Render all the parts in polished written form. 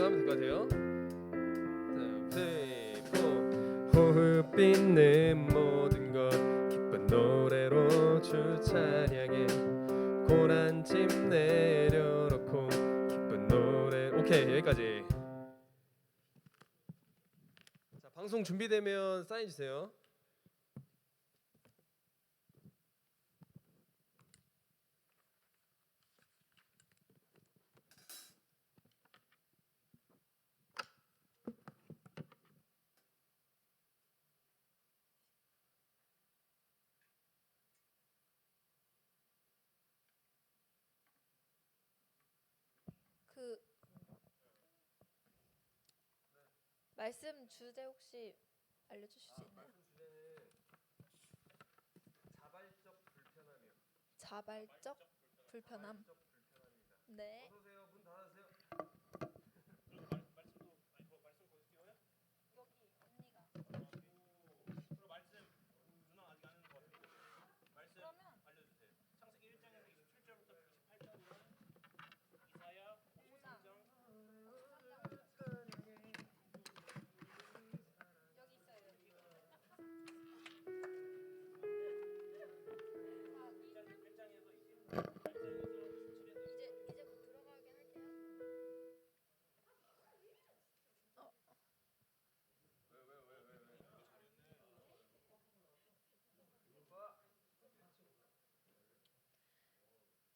하면 될 것 같아요. 호흡 있는 모든 것 기쁜 노래로 주 찬양해. 고난짐 내려놓고 기쁜 노래. 오케이, 여기까지. 자, 방송 준비되면 사인 주세요. 그 말씀 주제 혹시 알려주실 수 있나요? 말씀 주제는 자발적 불편함이요. 자발적 불편함. 자발적 불편함입니다. 네. 어서 오세요. 문 닫으세요.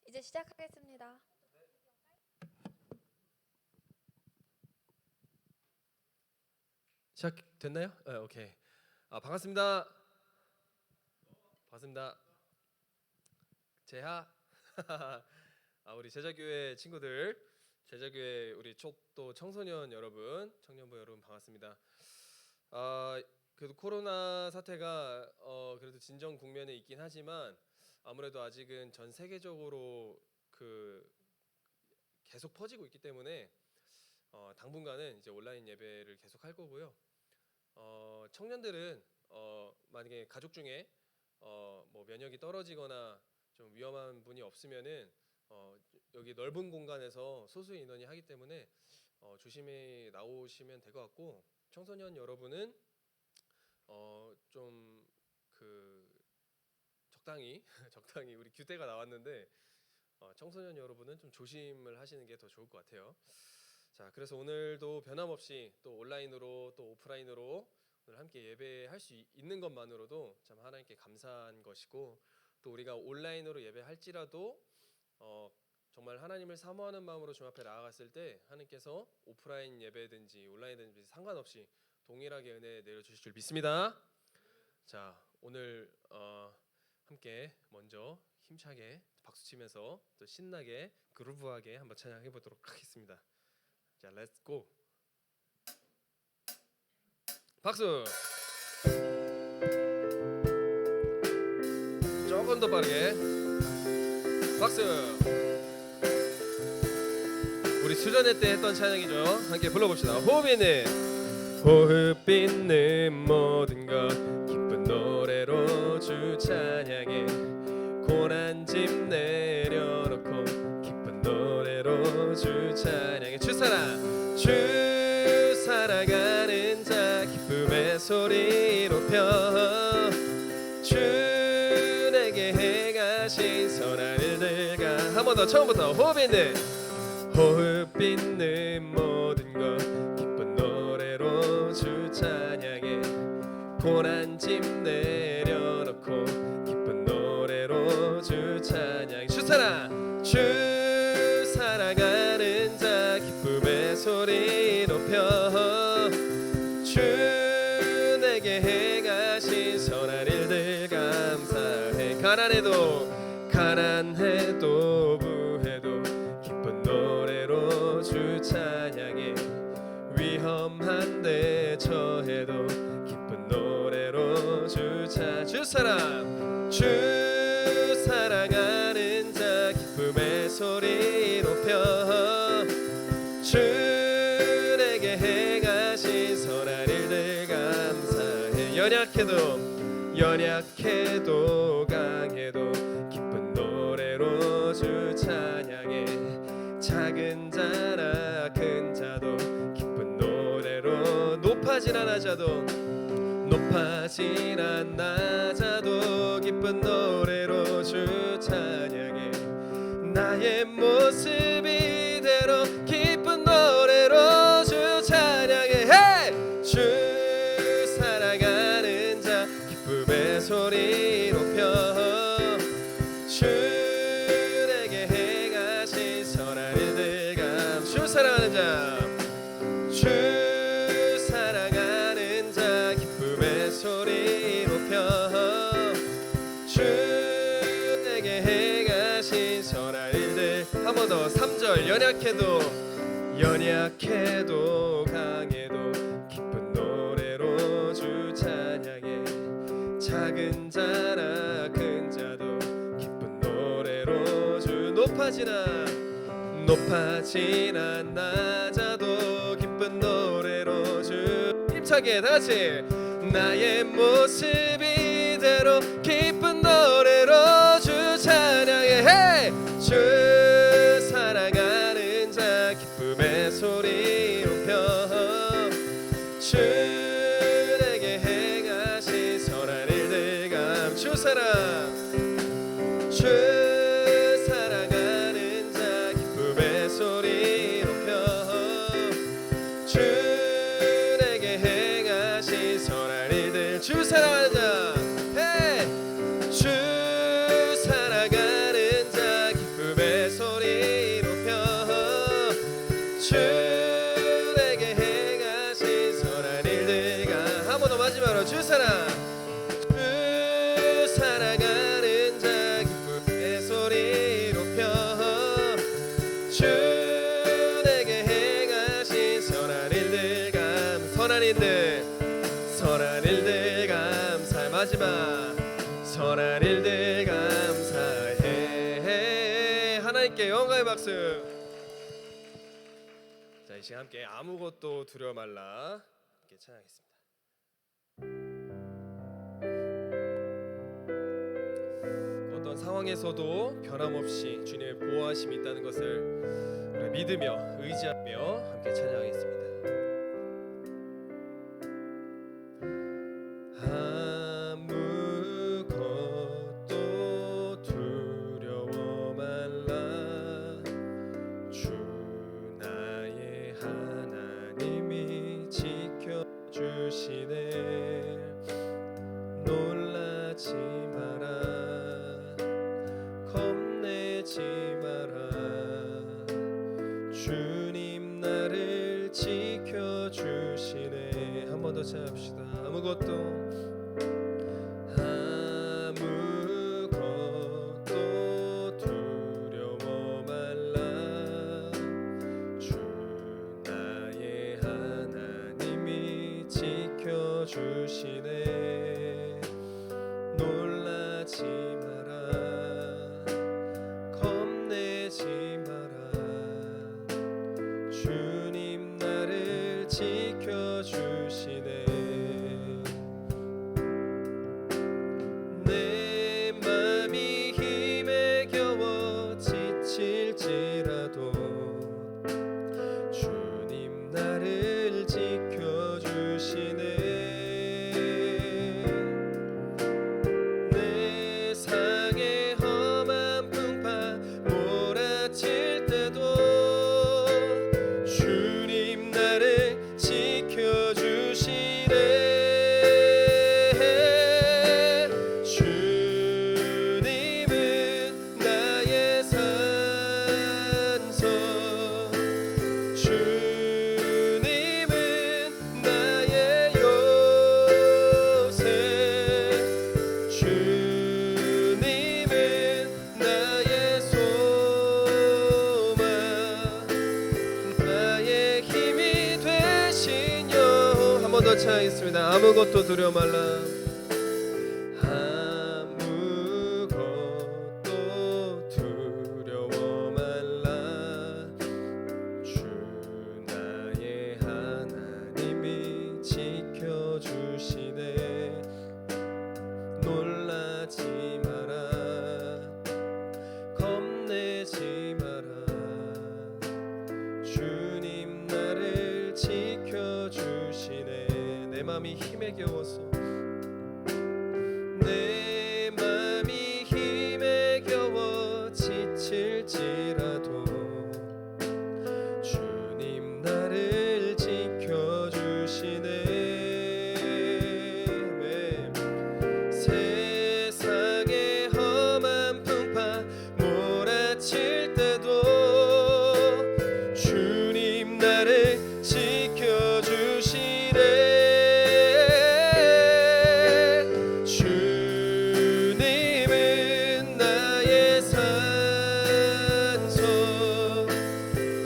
이제 시작하겠습니다. 시작됐나요? 네, 오케이. 반갑습니다. 반갑습니다. 재하. 우리 제자교회 친구들, 제자교회 우리 또 청소년 여러분, 청년부 여러분 반갑습니다. 그래도 코로나 사태가 그래도 진정 국면에 있긴 하지만 아무래도 아직은 전 세계적으로 계속 퍼지고 있기 때문에 당분간은 이제 온라인 예배를 계속 할 거고요. 청년들은 만약에 가족 중에 뭐 면역이 떨어지거나 좀 위험한 분이 없으면은 여기 넓은 공간에서 소수 인원이 하기 때문에 조심히 나오시면 될 것 같고, 청소년 여러분은 좀 적당히 적당히 우리 규태가 나왔는데 청소년 여러분은 좀 조심을 하시는 게 더 좋을 것 같아요. 자, 그래서 오늘도 변함없이 또 온라인으로 또 오프라인으로 오늘 함께 예배할 수 있는 것만으로도 참 하나님께 감사한 것이고, 또 우리가 온라인으로 예배할지라도 정말 하나님을 사모하는 마음으로 주 앞에 나아갔을 때 하나님께서 오프라인 예배든지 온라인든지 상관없이 동일하게 은혜 내려주실 줄 믿습니다. 자, 오늘 함께 먼저 힘차게 박수치면서 또 신나게 그루브하게 한번 찬양해 보도록 하겠습니다. 자, 렛츠 고. 박수. 조금 더 빠르게 박수. 우리 수련회 때 했던 찬양이죠. 함께 불러봅시다. 호흡 있는 모든 것 기쁜 노래로 주 찬양해. 고난짐 내려놓고 기쁜 노래로 주 찬양해. 주 살아가는 자 기쁨의 소리 높여. 주 내게 행하신 선한 일들과 한 번 더 처음부터 호흡 있는 모든 것 기쁜 노래로 주 찬양해. 고난짐 내려놓고 기쁜 노래로 주 찬양해. 주 살아가는 자 기쁨의 소리 높여. 주 내게 행하신 선한 일들 감사해. 가난해도 부해도 기쁜 노래로 주 찬양해. 위험한데 처해도 기쁜 노래로 주 살아가는 자 기쁨의 소리 높여. 주 내게 행하신 선한 일들 감사해. 연약해도 강해도 기쁜 노래로 주 찬양해. 작은 자나 큰 자도 높아진 낮아도 기쁜 노래로 주 찬양해. 나의 모습 이대로 기쁜 노래로 주 찬양해. hey! 주 사랑하는 자 기쁨의 소리 높여. 주 내게 행하신 선한 일들 감. 주 사랑하는 자, 주 사랑하는 자 기쁨의 소리 높여. 주 내게 행하신 선한 일들. 한 번 더 3절. 연약해도 강해도 기쁜 노래로 주 찬양해. 작은 자나 큰 자도 기쁜 노래로 주. 높아지나 낮아도 기쁜 노래로 주. 힘차게 다같이. 나의 모습 이대로 기쁜 노래로 주 찬양해. hey! 주 사랑하는 자 기쁨의 소리 높여. 주 내게 행하신 선한 일들 감. 주 사랑하는 자 기쁨의 소리 높여. 주 내게 행하신 선한 일들. 주 사랑하는 자, hey! 주 사랑하는 자 기쁨의 소리 높여. 주 내게 행하신 선한 일들 감. 한 번 더 마지막으로. 주 사랑하는 자 기쁨의 소리 높여. 주 내게 행하신 선한 일들 감. 선한 일들 감사해. 마지막. 선한 일들 감사해. 하나님께 영광의 박수. 자, 이 시간 함께 아무것도 두려워 말라 함께 찬양하겠습니다. 어떤 상황에서도 변함없이 주님의 보호하심이 있다는 것을 우리가 믿으며 의지하며 함께 찬양하겠습니다. 아무것도 두려워 말라. 주 나의 하나님이 지켜주시네. 놀라지 마라. 겁내지 마라. 주님 나를 지켜주시네. 한 번 더 찬양합시다. 아무것도 두려워 말라. 주 나의 하나님이 지켜주시네. 놀라지 마라. 겁내지 마라. 주님 나를 지켜주시네. 내 맘이 힘에 겨워 지칠지라도 주님 나를 지켜주시네. 내 상의 험한 풍파 몰아칠 때도 주님 나를 지켜주시네. 주님은 나의 산소. 주님은 나의 요새. 주님은 나의 소망. 나의 힘이 되신 여호와. 한 번 더 찬양하겠습니다. 아무것도 두려워 말라. 아무것도 두려워 말라. 주 나의 하나님이 지켜주시네. 놀라지 마라. 겁내지 마라. 주님 나를 지켜주시네. 내 맘이 힘에 겨워서 내 맘이 힘에 겨워 지칠지라도 주님 나를 지켜주시네. 세상의 험한 풍파 몰아칠 때도 주님 나를 지켜주시네. 주님은 나의 산소,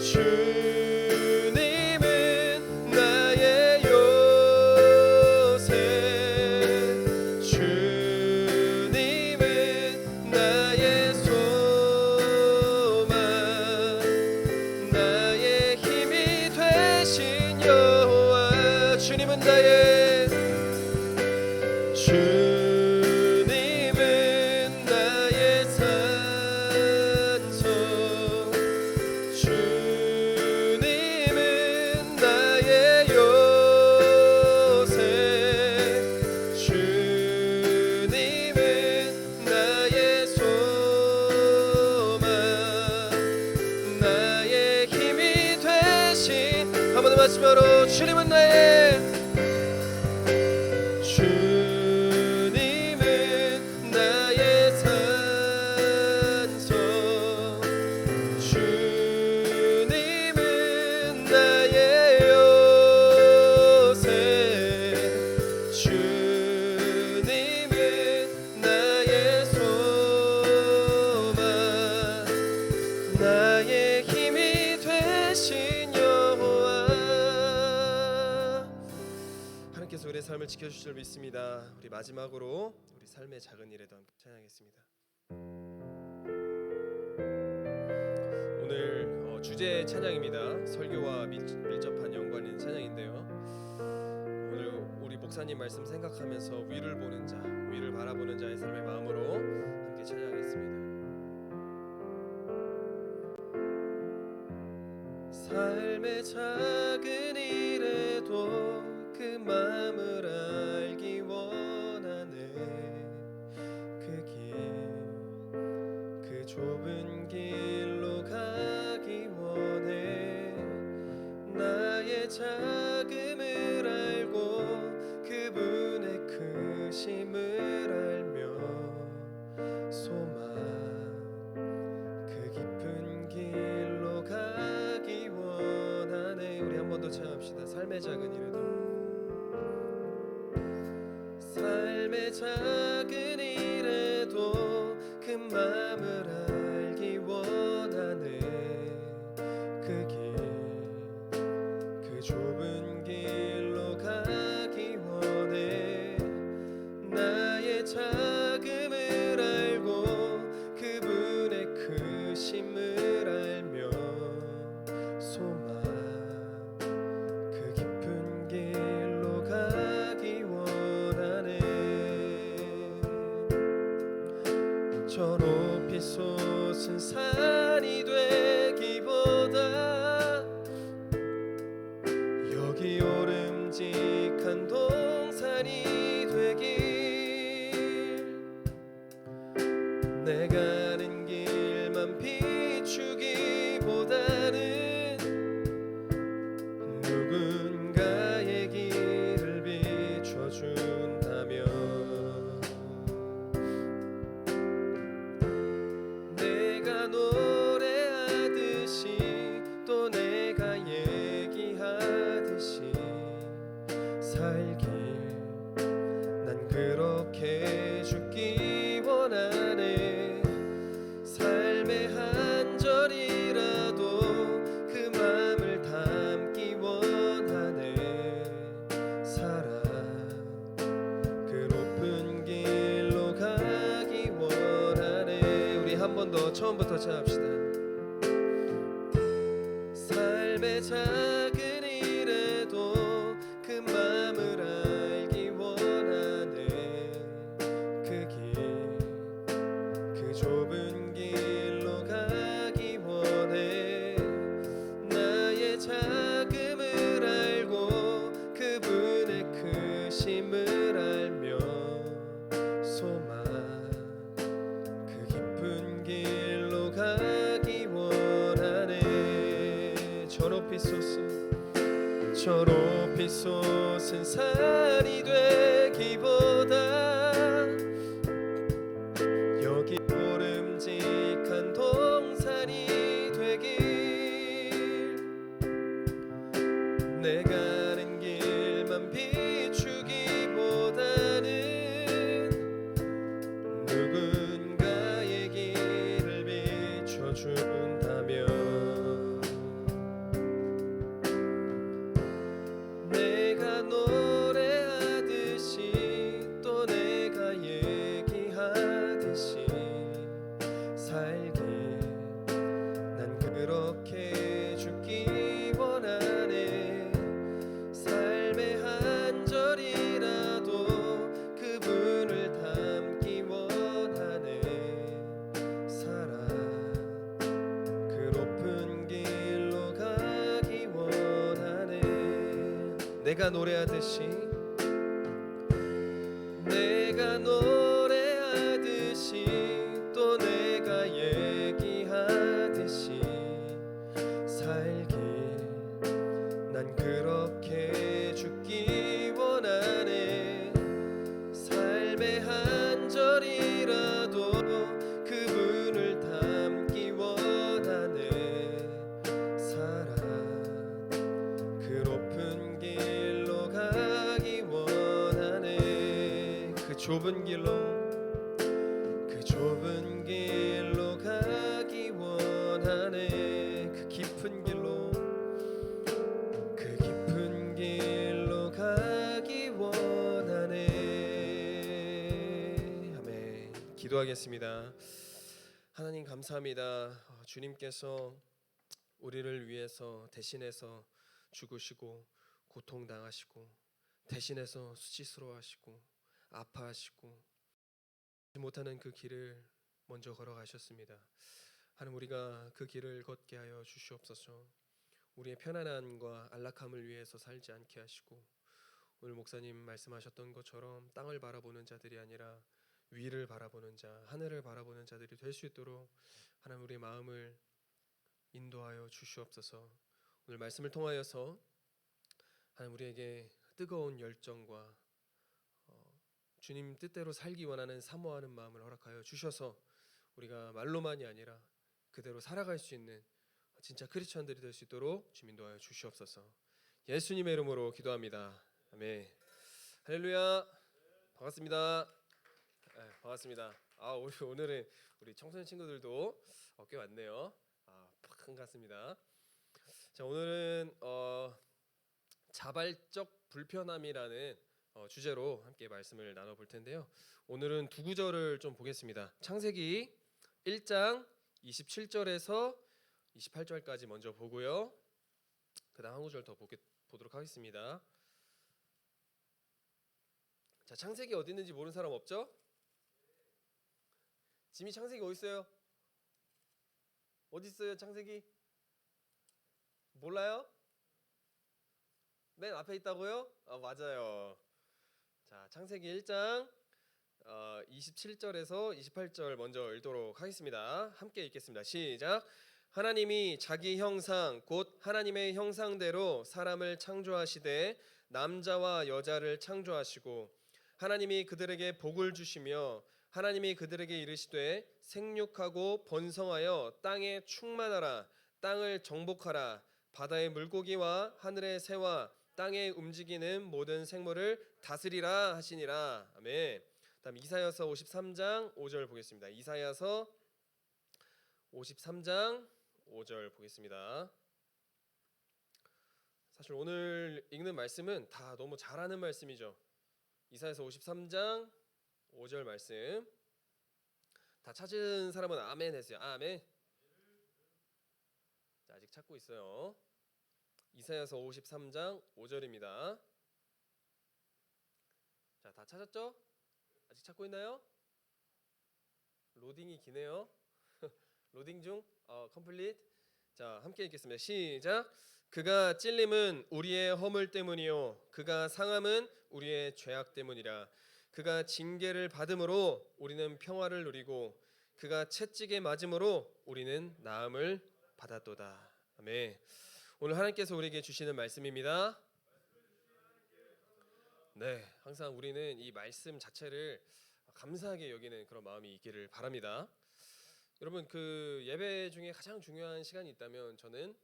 주님은 나의 요새, 주님은 나의 소망, 나의 힘이 되신 여호와. 주님은 나의 주님은 나의 산소, 주님은 나의 요새, 주님은 나의 소망, 나의 힘이 되신. 한 번 더 마지막으로 주님은 나의 주님은 나의 산소, 주님은 나의 요새, 주님은 나의 소망, 나의 힘이 되신 여호와. 하나님께서 우리의 삶을 지켜주실 줄 믿습니다. 우리 마지막으로 우리 삶의 작은 일에도 함께 찬양하겠습니다. 오늘 주제 찬양입니다. 설교와 밀접한 연관 있는 찬양인데요. 오늘 우리 목사님 말씀 생각하면서 위를 보는 자, 위를 바라보는 자의 삶의 마음으로 함께 찬양하겠습니다. 삶의 작은 일에도 그 마음을 알기 원하네. 그 길, 그 좁은 길로 가기 원해. 나의 작음을 알고 그분의 크심을 알며 소망, 그 깊은 길로 가기 원하네. 우리 한 번 더 찬양합시다. 삶의 작은 일에도, 삶의 작은 일에도 그 마음을 알기 원하네. 그 길, 그 좁은 길로 가기 원해. 나의 작음을 알고 그분의 크심을 알며 소망, 그 깊은 길로 가기 원하네. 저 높이 솟은 산이 되기보다 여기 오름직한 동산이 되길, 내 가는 길만 비추기보다는 누군가의 길을 비춰준다면 내가 노래하듯이 또 내가 얘기하듯이 살길, 난 그렇게 죽기 원하네. 삶의 한 절이라도 그 맘을 담기 원하네. 살아 그 높은 길로 가기 원하네. 우리 한 번 더 처음부터 찬합시다. 삶의 작은 일에도 그 맘을 알기 원하네. 그 길, 그 좁은 길로 가기 원해. 나의 작음을 알고 그분의 큰 높이 솟은 저 높이 솟은 산이 되기보다 여기 오름직한 동산이 되길 내가 가는 길만 비추기보다는 누군가의 길을 비춰준다면 내가 노래하듯이 또 내가 얘기하듯이 살길 난 그렇게 죽기 원하네. 삶의 한 절이라도 그분을 담기 원하네. 살아 그 높은 길로 가기 원하네. 내가 노래하듯이 내가 노래하듯이 또 내가 얘기하듯이 살길 난 그렇게 죽기 원하네. 삶의 한 절이라도 그분을 담기 원하네. 살아 그 높은 길로 가기 원하네. 그 좁은 길로 가기 원하네. 그 깊은 길로 가기 원하네. 아멘. 기도하겠습니다. 하나님 감사합니다. 주님께서 우리를 위해서 대신해서 죽으시고 고통당하시고 대신해서 수치스러워하시고 아파하시고 못하는 그 길을 먼저 걸어가셨습니다. 하나님 우리가 그 길을 걷게 하여 주시옵소서. 우리의 편안함과 안락함을 위해서 살지 않게 하시고 오늘 목사님 말씀하셨던 것처럼 땅을 바라보는 자들이 아니라 위를 바라보는 자, 하늘을 바라보는 자들이 될 수 있도록 하나님 우리의 마음을 인도하여 주시옵소서. 오늘 말씀을 통하여서 하나님 우리에게 뜨거운 열정과 주님 뜻대로 살기 원하는 사모하는 마음을 허락하여 주셔서 우리가 말로만이 아니라 그대로 살아갈 수 있는 진짜 크리스천들이 될 수 있도록 주님 인도하여 주시옵소서. 예수님의 이름으로 기도합니다. 아멘. 할렐루야. 반갑습니다. 네, 반갑습니다. 오늘은 우리 청소년 친구들도 꽤 왔네요. 반갑습니다. 자, 오늘은 자발적 불편함이라는 주제로 함께 말씀을 나눠볼 텐데요. 오늘은 두 구절을 좀 보겠습니다. 창세기 1장 27절에서 28절까지 먼저 보고요. 그 다음 한 구절 더 보도록 하겠습니다. 자, 창세기 어디 있는지 모르는 사람 없죠? 지미 창세기 어디 있어요? 어디 있어요 창세기? 몰라요? 맨 앞에 있다고요? 맞아요. 자, 창세기 1장 27절에서 28절 먼저 읽도록 하겠습니다. 함께 읽겠습니다. 시작. 하나님이 자기 형상 곧 하나님의 형상대로 사람을 창조하시되 남자와 여자를 창조하시고 하나님이 그들에게 복을 주시며 하나님이 그들에게 이르시되 생육하고 번성하여 땅에 충만하라. 땅을 정복하라. 바다의 물고기와 하늘의 새와 땅에 움직이는 모든 생물을 다스리라 하시니라. 아멘. 다음 이사야서 53장 5절 보겠습니다. 이사야서 53장 5절 보겠습니다. 사실 오늘 읽는 말씀은 다 너무 잘 아는 말씀이죠. 이사야서 53장 5절 말씀. 다 찾은 사람은 아멘 했어요. 아멘. 자, 아직 찾고 있어요. 이사야서 53장 5절입니다. 자, 다 찾았죠? 아직 찾고 있나요? 로딩이 기네요. 로딩 중. 컴플릿. 자, 함께 읽겠습니다. 시작. 그가 찔림은 우리의 허물 때문이요 그가 상함은 우리의 죄악 때문이라. 그가 징계를 받음으로 우리는 평화를 누리고 그가 채찍에 맞음으로 우리는 나음을 받았도다. 아멘. 오늘 하나님께서 우리에게 주시는 말씀입니다. 네, 항상 우리는 이 말씀 자체를 감사하게 여기는 그런 마음이 있기를 바랍니다. 여러분, 그 예배 중에 가장 중요한 시간이 있다면 저는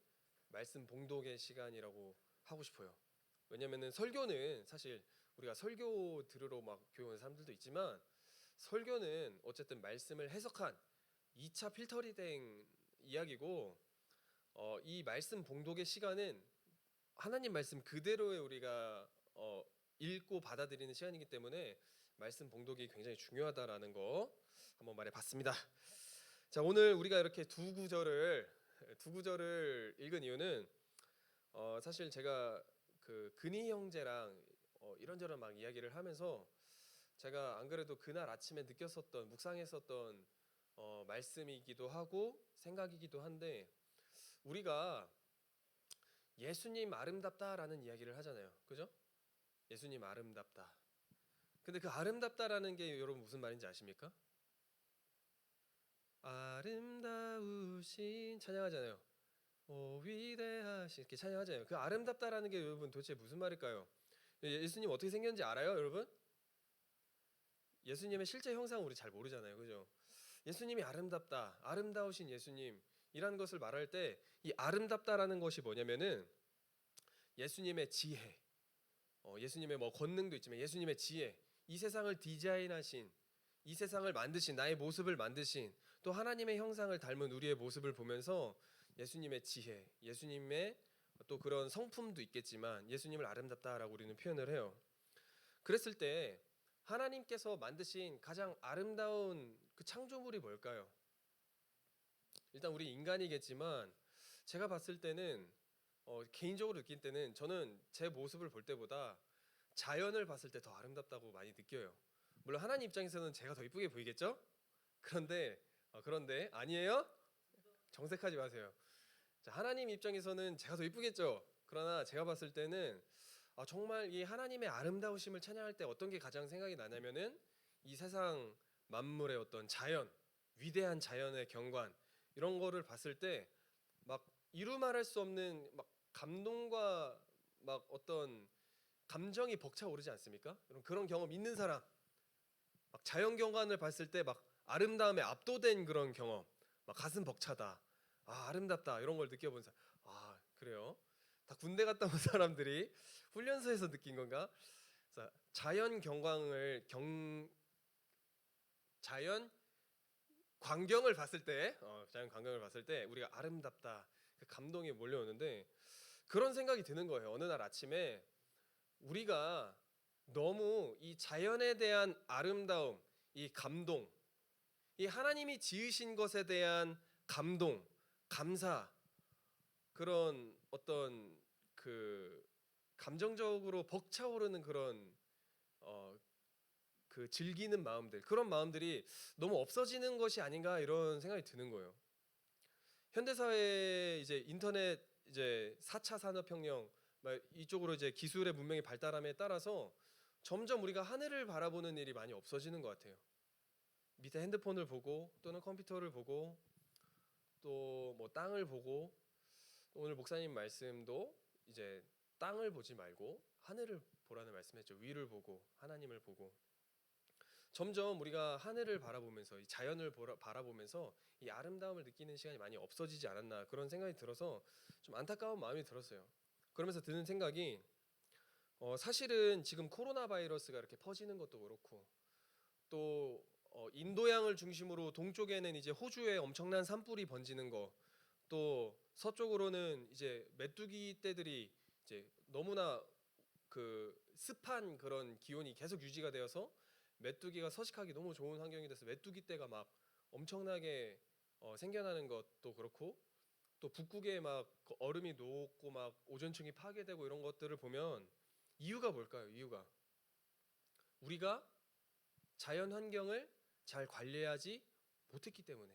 말씀 봉독의 시간이라고 하고 싶어요. 왜냐면은 설교는 사실 우리가 설교 들으러 막 교회 오는 사람들도 있지만, 설교는 어쨌든 말씀을 해석한 2차 필터링 된 이야기고, 이 말씀 봉독의 시간은 하나님 말씀 그대로의 우리가 읽고 받아들이는 시간이기 때문에 말씀 봉독이 굉장히 중요하다라는 거 한번 말해봤습니다. 자, 오늘 우리가 이렇게 두 구절을 읽은 이유는 사실 제가 그 근희 형제랑 이런저런 막 이야기를 하면서 제가 안 그래도 그날 아침에 느꼈었던 묵상했었던 말씀이기도 하고 생각이기도 한데, 우리가 예수님 아름답다라는 이야기를 하잖아요. 그죠? 예수님 아름답다. 근데 그 아름답다라는 게 여러분 무슨 말인지 아십니까? 아름다우신 찬양하잖아요. 오 위대하신 이렇게 찬양하잖아요. 그 아름답다라는 게 여러분 도대체 무슨 말일까요? 예수님 어떻게 생겼는지 알아요, 여러분? 예수님의 실제 형상 우리 잘 모르잖아요. 그죠? 예수님이 아름답다, 아름다우신 예수님이라는 것을 말할 때 이 아름답다라는 것이 뭐냐면은 예수님의 지혜, 예수님의 뭐 권능도 있지만 예수님의 지혜, 이 세상을 디자인하신, 이 세상을 만드신, 나의 모습을 만드신, 또 하나님의 형상을 닮은 우리의 모습을 보면서 예수님의 지혜, 예수님의 또 그런 성품도 있겠지만 예수님을 아름답다라고 우리는 표현을 해요. 그랬을 때 하나님께서 만드신 가장 아름다운 그 창조물이 뭘까요? 일단 우리 인간이겠지만 제가 봤을 때는 개인적으로 느낄 때는 저는 제 모습을 볼 때보다 자연을 봤을 때 더 아름답다고 많이 느껴요. 물론 하나님 입장에서는 제가 더 이쁘게 보이겠죠? 그런데 아니에요? 정색하지 마세요. 자, 하나님 입장에서는 제가 더 이쁘겠죠? 그러나 제가 봤을 때는 정말 이 하나님의 아름다우심을 찬양할 때 어떤 게 가장 생각이 나냐면은 이 세상 만물의 어떤 자연, 위대한 자연의 경관, 이런 거를 봤을 때 막 이루 말할 수 없는 막 감동과 막 어떤 감정이 벅차오르지 않습니까? 여러분, 그런 경험 있는 사람, 막 자연 경관을 봤을 때 막 아름다움에 압도된 그런 경험, 막 가슴 벅차다, 아름답다, 이런 걸 느껴본 사람. 그래요? 다 군대 갔다 온 사람들이 훈련소에서 느낀 건가? 자, 자연 광경을 봤을 때, 자연 광경을 봤을 때 우리가 아름답다, 그 감동이 몰려오는데, 그런 생각이 드는 거예요. 어느 날 아침에 우리가 너무 이 자연에 대한 아름다움, 이 감동, 이 하나님이 지으신 것에 대한 감동, 감사, 그런 어떤 그 감정적으로 벅차오르는 그런 그 즐기는 마음들, 그런 마음들이 너무 없어지는 것이 아닌가, 이런 생각이 드는 거예요. 현대사회 이제 인터넷, 이제 4차 산업혁명 이쪽으로 이제 기술의 문명이 발달함에 따라서 점점 우리가 하늘을 바라보는 일이 많이 없어지는 것 같아요. 밑에 핸드폰을 보고 또는 컴퓨터를 보고 또 뭐 땅을 보고, 오늘 목사님 말씀도 이제 땅을 보지 말고 하늘을 보라는 말씀했죠. 위를 보고 하나님을 보고. 점점 우리가 하늘을 바라보면서 이 자연을 바라보면서 이 아름다움을 느끼는 시간이 많이 없어지지 않았나, 그런 생각이 들어서 좀 안타까운 마음이 들었어요. 그러면서 드는 생각이 사실은 지금 코로나 바이러스가 이렇게 퍼지는 것도 그렇고, 또 인도양을 중심으로 동쪽에는 이제 호주에 엄청난 산불이 번지는 거, 또 서쪽으로는 이제 메뚜기 떼들이 이제 너무나 그 습한 그런 기온이 계속 유지가 되어서 메뚜기가 서식하기 너무 좋은 환경이 돼서 메뚜기 떼가 막 엄청나게 생겨나는 것도 그렇고, 또 북극에 막 그 얼음이 녹고 막 오존층이 파괴되고, 이런 것들을 보면 이유가 뭘까요? 이유가 우리가 자연 환경을 잘 관리하지 못했기 때문에,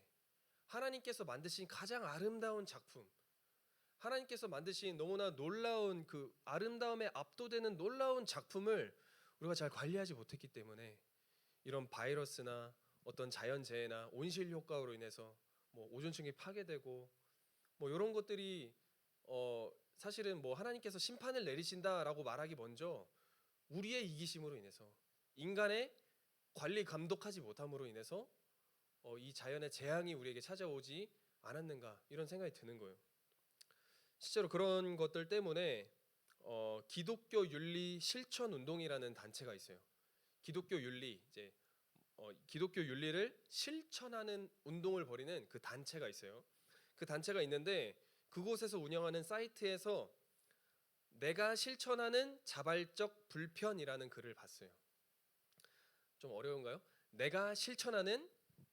하나님께서 만드신 가장 아름다운 작품, 하나님께서 만드신 너무나 놀라운 그 아름다움에 압도되는 놀라운 작품을 우리가 잘 관리하지 못했기 때문에 이런 바이러스나 어떤 자연재해나 온실 효과로 인해서 뭐 오존층이 파괴되고 뭐 이런 것들이 사실은 뭐 하나님께서 심판을 내리신다라고 말하기 먼저 우리의 이기심으로 인해서 인간의 관리 감독하지 못함으로 인해서 이 자연의 재앙이 우리에게 찾아오지 않았는가 이런 생각이 드는 거예요. 실제로 그런 것들 때문에 기독교 윤리 실천 운동이라는 단체가 있어요. 기독교 윤리 기독교 윤리를 실천하는 운동을 벌이는 그 단체가 있어요. 그 단체가 있는데 그곳에서 운영하는 사이트에서 내가 실천하는 자발적 불편이라는 글을 봤어요. 좀 어려운가요? 내가 실천하는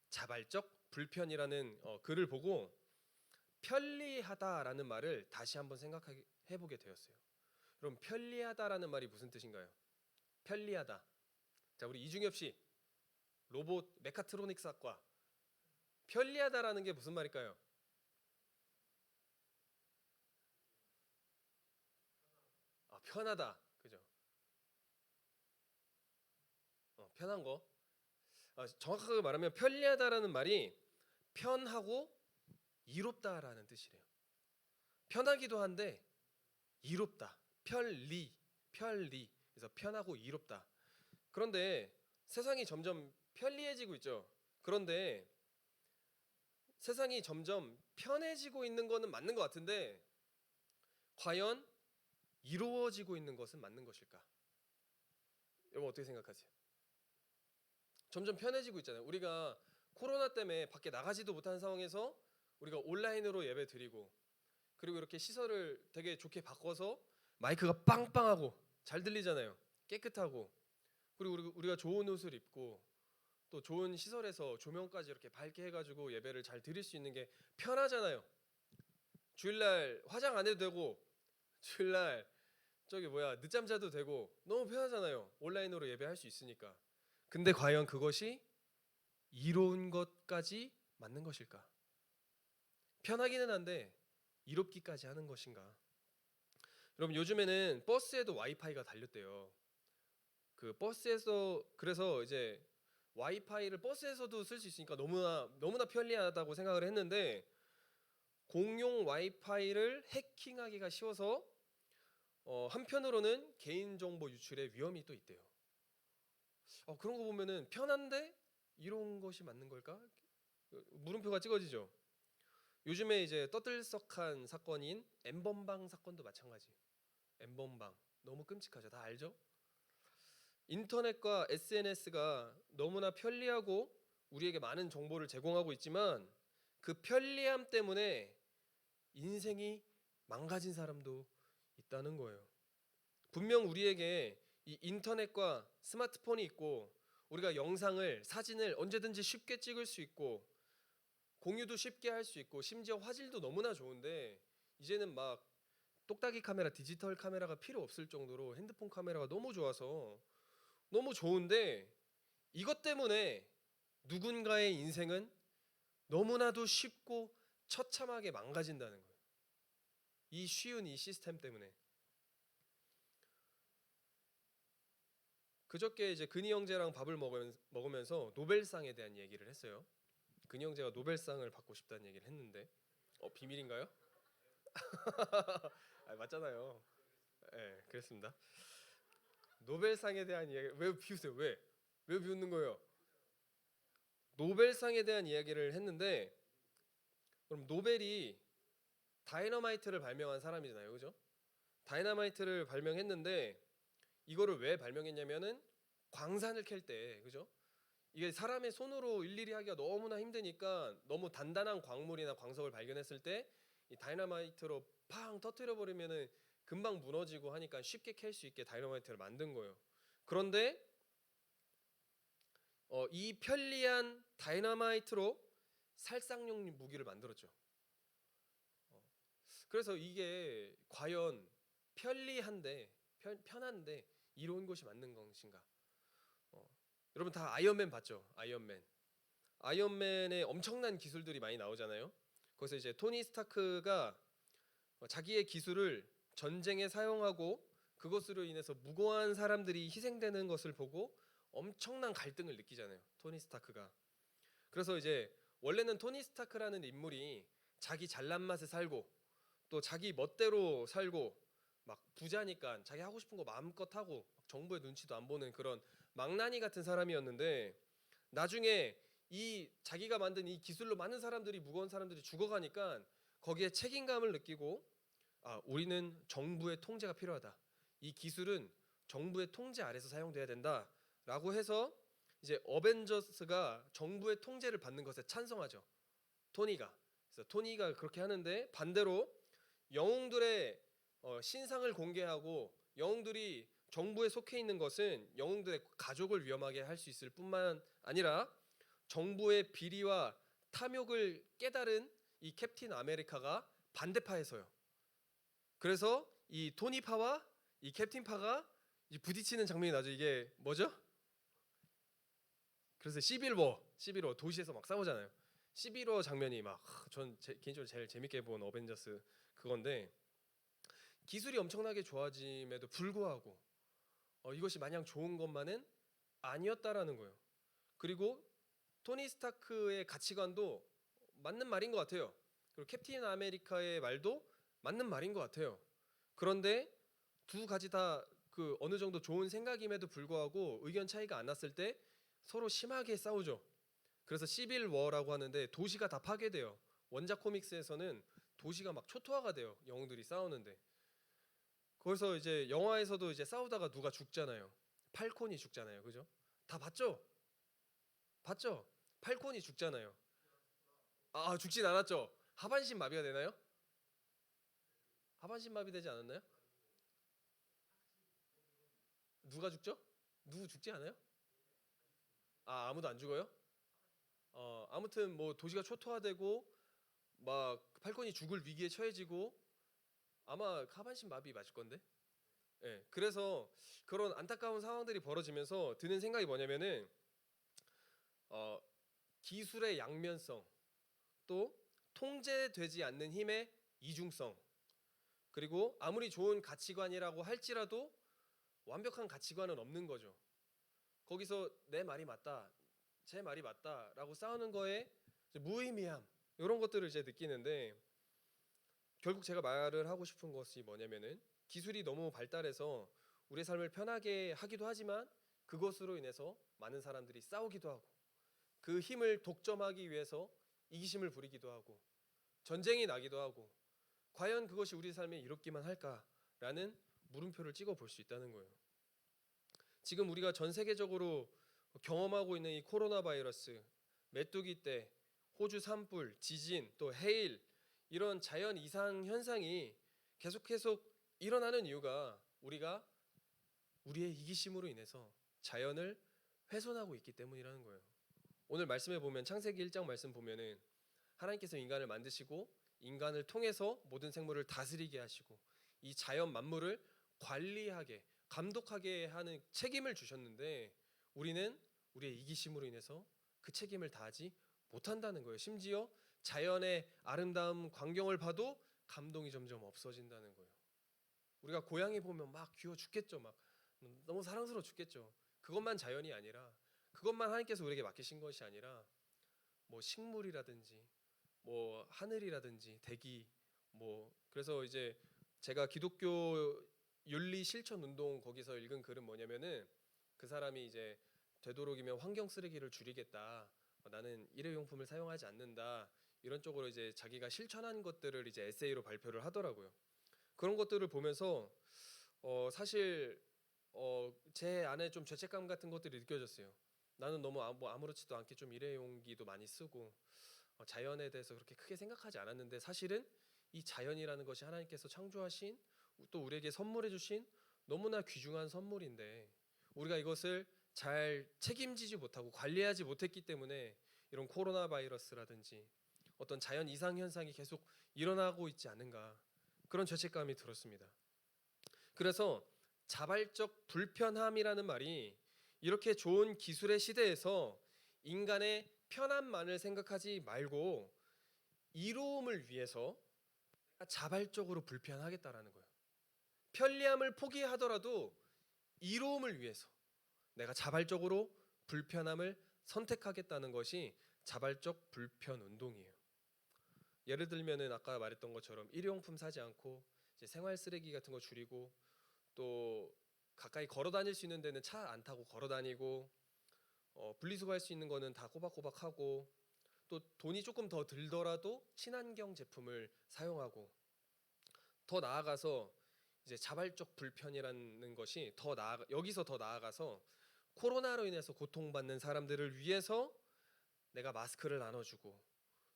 자발적 불편이라는 글을 보고 편리하다라는 말을 다시 한번 생각해 보게 되었어요. 그럼 편리하다라는 말이 무슨 뜻인가요? 편리하다. 자, 우리 이중엽 씨 로봇 메카트로닉스학과 편리하다라는 게 무슨 말일까요? 편하다. 그죠? 편한 거. 정확하게 말하면 편리하다라는 말이 편하고 이롭다라는 뜻이래요. 편하기도 한데 이롭다. 편리. 그래서 편하고 이롭다. 그런데 세상이 점점 편리해지고 있죠. 그런데 세상이 점점 편해지고 있는 것은 맞는 것 같은데 과연 이루어지고 있는 것은 맞는 것일까? 여러분 어떻게 생각하세요? 점점 편해지고 있잖아요. 우리가 코로나 때문에 밖에 나가지도 못하는 상황에서 우리가 온라인으로 예배 드리고 그리고 이렇게 시설을 되게 좋게 바꿔서 마이크가 빵빵하고 잘 들리잖아요. 깨끗하고 그리고 우리가 좋은 옷을 입고 또 좋은 시설에서 조명까지 이렇게 밝게 해가지고 예배를 잘 드릴 수 있는 게 편하잖아요. 주일날 화장 안 해도 되고 주일날 늦잠 자도 되고 너무 편하잖아요. 온라인으로 예배할 수 있으니까. 근데 과연 그것이 이로운 것까지 맞는 것일까? 편하기는 한데 이롭기까지 하는 것인가? 여러분 요즘에는 버스에도 와이파이가 달렸대요. 그 버스에서 그래서 이제 와이파이를 버스에서도 쓸 수 있으니까 너무나 편리하다고 생각을 했는데 공용 와이파이를 해킹하기가 쉬워서 한편으로는 개인정보 유출의 위험이 또 있대요. 그런 거 보면은 편한데 이런 것이 맞는 걸까? 물음표가 찍어지죠. 요즘에 이제 떠들썩한 사건인 엠번방 사건도 마찬가지예요. 엠번방 너무 끔찍하죠. 다 알죠? 인터넷과 SNS가 너무나 편리하고 우리에게 많은 정보를 제공하고 있지만 그 편리함 때문에 인생이 망가진 사람도 있다는 거예요. 분명 우리에게 이 인터넷과 스마트폰이 있고 우리가 영상을 사진을 언제든지 쉽게 찍을 수 있고 공유도 쉽게 할 수 있고 심지어 화질도 너무나 좋은데 이제는 막 똑딱이 카메라 디지털 카메라가 필요 없을 정도로 핸드폰 카메라가 너무 좋아서 너무 좋은데 이것 때문에 누군가의 인생은 너무나도 쉽고 처참하게 망가진다는 거예요. 이 쉬운 이 시스템 때문에. 그저께 이제 근희 형제랑 밥을 먹으면서 노벨상에 대한 얘기를 했어요. 근희 형제가 노벨상을 받고 싶다는 얘기를 했는데 비밀인가요? 맞잖아요. 네, 그랬습니다. 노벨상에 대한 이야기 왜 비우세요? 왜 비웃는 거예요? 노벨상에 대한 이야기를 했는데 그럼 노벨이 다이너마이트를 발명한 사람이잖아요, 그죠? 다이너마이트를 발명했는데 이거를 왜 발명했냐면은 광산을 캘 때, 그죠? 이게 사람의 손으로 일일이 하기가 너무나 힘드니까 너무 단단한 광물이나 광석을 발견했을 때 이 다이너마이트로 팡 터뜨려 버리면은 금방 무너지고 하니까 쉽게 캘 수 있게 다이너마이트를 만든 거예요. 그런데 이 편리한 다이너마이트로 살상용 무기를 만들었죠. 그래서 이게 과연 편리한데 편한데 이로운 것이 맞는 것인가? 여러분 다 아이언맨 봤죠? 아이언맨의 엄청난 기술들이 많이 나오잖아요. 거기서 이제 토니 스타크가 자기의 기술을 전쟁에 사용하고 그것으로 인해서 무고한 사람들이 희생되는 것을 보고 엄청난 갈등을 느끼잖아요. 토니 스타크가. 그래서 이제 원래는 토니 스타크라는 인물이 자기 잘난 맛에 살고 또 자기 멋대로 살고 막 부자니까 자기 하고 싶은 거 마음껏 하고 정부의 눈치도 안 보는 그런 망나니 같은 사람이었는데 나중에 이 자기가 만든 이 기술로 많은 사람들이 무거운 사람들이 죽어가니까 거기에 책임감을 느끼고 우리는 정부의 통제가 필요하다. 이 기술은 정부의 통제 아래서 사용돼야 된다라고 해서 이제 어벤져스가 정부의 통제를 받는 것에 찬성하죠. 토니가. 그래서 토니가 그렇게 하는데 반대로 영웅들의 신상을 공개하고 영웅들이 정부에 속해 있는 것은 영웅들의 가족을 위험하게 할 수 있을 뿐만 아니라 정부의 비리와 탐욕을 깨달은 이 캡틴 아메리카가 반대파에서요. 그래서 이 토니파와 이 캡틴파가 부딪히는 장면이 나죠. 이게 뭐죠? 그래서 11워 도시에서 막 싸우잖아요. 11워 장면이 막 전 개인적으로 제일 재밌게 본 어벤져스 그건데 기술이 엄청나게 좋아짐에도 불구하고 이것이 마냥 좋은 것만은 아니었다라는 거예요. 그리고 토니 스타크의 가치관도 맞는 말인 것 같아요. 그리고 캡틴 아메리카의 말도 맞는 말인 것 같아요. 그런데 두 가지 다 그 어느 정도 좋은 생각임에도 불구하고 의견 차이가 안 났을 때 서로 심하게 싸우죠. 그래서 시빌 워라고 하는데 도시가 다 파괴돼요. 원작 코믹스에서는 도시가 막 초토화가 돼요. 영웅들이 싸우는데. 그래서 이제 영화에서도 이제 싸우다가 누가 죽잖아요. 팔콘이 죽잖아요. 그죠? 다 봤죠? 봤죠? 팔콘이 죽잖아요. 죽진 않았죠. 하반신 마비가 되나요? 하반신 마비 되지 않았나요? 누가 죽죠? 누구 죽지 않아요? 아무도 안 죽어요? 아무튼 뭐 도시가 초토화되고 막 팔콘이 죽을 위기에 처해지고 아마 하반신 마비 맞을 건데. 예. 그래서 그런 안타까운 상황들이 벌어지면서 드는 생각이 뭐냐면은 어, 기술의 양면성, 또 통제되지 않는 힘의 이중성, 그리고 아무리 좋은 가치관이라고 할지라도 완벽한 가치관은 없는 거죠. 거기서 내 말이 맞다, 제 말이 맞다라고 싸우는 거에 무의미함 이런 것들을 이제 느끼는데 결국 제가 말을 하고 싶은 것이 뭐냐면은 기술이 너무 발달해서 우리의 삶을 편하게 하기도 하지만 그것으로 인해서 많은 사람들이 싸우기도 하고 그 힘을 독점하기 위해서 이기심을 부리기도 하고 전쟁이 나기도 하고 과연 그것이 우리 삶에 이롭기만 할까라는 물음표를 찍어 볼 수 있다는 거예요. 지금 우리가 전 세계적으로 경험하고 있는 이 코로나 바이러스, 메뚜기 떼, 호주 산불, 지진, 또 해일 이런 자연 이상 현상이 계속 일어나는 이유가 우리가 우리의 이기심으로 인해서 자연을 훼손하고 있기 때문이라는 거예요. 오늘 말씀해 보면 창세기 1장 말씀 보면은 하나님께서 인간을 만드시고 인간을 통해서 모든 생물을 다스리게 하시고 이 자연 만물을 관리하게 감독하게 하는 책임을 주셨는데 우리는 우리의 이기심으로 인해서 그 책임을 다하지 못한다는 거예요. 심지어 자연의 아름다운 광경을 봐도 감동이 점점 없어진다는 거예요. 우리가 고양이 보면 막 귀여워 죽겠죠. 막 너무 사랑스러워 죽겠죠. 그것만 자연이 아니라 그것만 하나님께서 우리에게 맡기신 것이 아니라 뭐 식물이라든지 뭐 하늘이라든지 대기 그래서 이제 제가 기독교 윤리 실천 운동 거기서 읽은 글은 뭐냐면은 그 사람이 이제 되도록이면 환경 쓰레기를 줄이겠다. 나는 일회용품을 사용하지 않는다. 이런 쪽으로 이제 자기가 실천한 것들을 이제 에세이로 발표를 하더라고요. 그런 것들을 보면서 사실 제 안에 좀 죄책감 같은 것들이 느껴졌어요. 나는 너무 아무렇지도 않게 좀 일회용기도 많이 쓰고 자연에 대해서 그렇게 크게 생각하지 않았는데 사실은 이 자연이라는 것이 하나님께서 창조하신 또 우리에게 선물해 주신 너무나 귀중한 선물인데 우리가 이것을 잘 책임지지 못하고 관리하지 못했기 때문에 이런 코로나 바이러스라든지 어떤 자연 이상 현상이 계속 일어나고 있지 않은가 그런 죄책감이 들었습니다. 그래서 자발적 불편함이라는 말이 이렇게 좋은 기술의 시대에서 인간의 편함만을 생각하지 말고 이로움을 위해서 자발적으로 불편하겠다라는 거예요. 편리함을 포기하더라도 이로움을 위해서 내가 자발적으로 불편함을 선택하겠다는 것이 자발적 불편 운동이에요. 예를 들면은 아까 말했던 것처럼 일회용품 사지 않고 이제 생활 쓰레기 같은 거 줄이고, 또 가까이 걸어 다닐 수 있는 데는 차 안 타고 걸어 다니고, 분리수거할 수 있는 거는 다 꼬박꼬박 하고, 또 돈이 조금 더 들더라도 친환경 제품을 사용하고, 더 나아가서 이제 자발적 불편이라는 것이 여기서 더 나아가서 코로나로 인해서 고통받는 사람들을 위해서 내가 마스크를 나눠주고,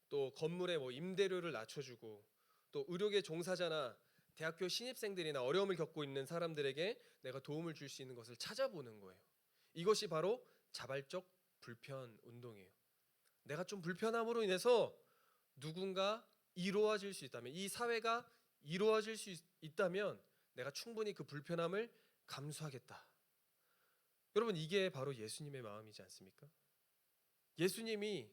또 건물의 뭐 임대료를 낮춰주고, 또 의료계 종사자나 대학교 신입생들이나 어려움을 겪고 있는 사람들에게 내가 도움을 줄 수 있는 것을 찾아보는 거예요. 이것이 바로 자발적 불편 운동이에요. 내가 좀 불편함으로 인해서 누군가 이루어질 수 있다면, 이 사회가 이루어질 수 있다면 내가 충분히 그 불편함을 감수하겠다. 여러분, 이게 바로 예수님의 마음이지 않습니까? 예수님이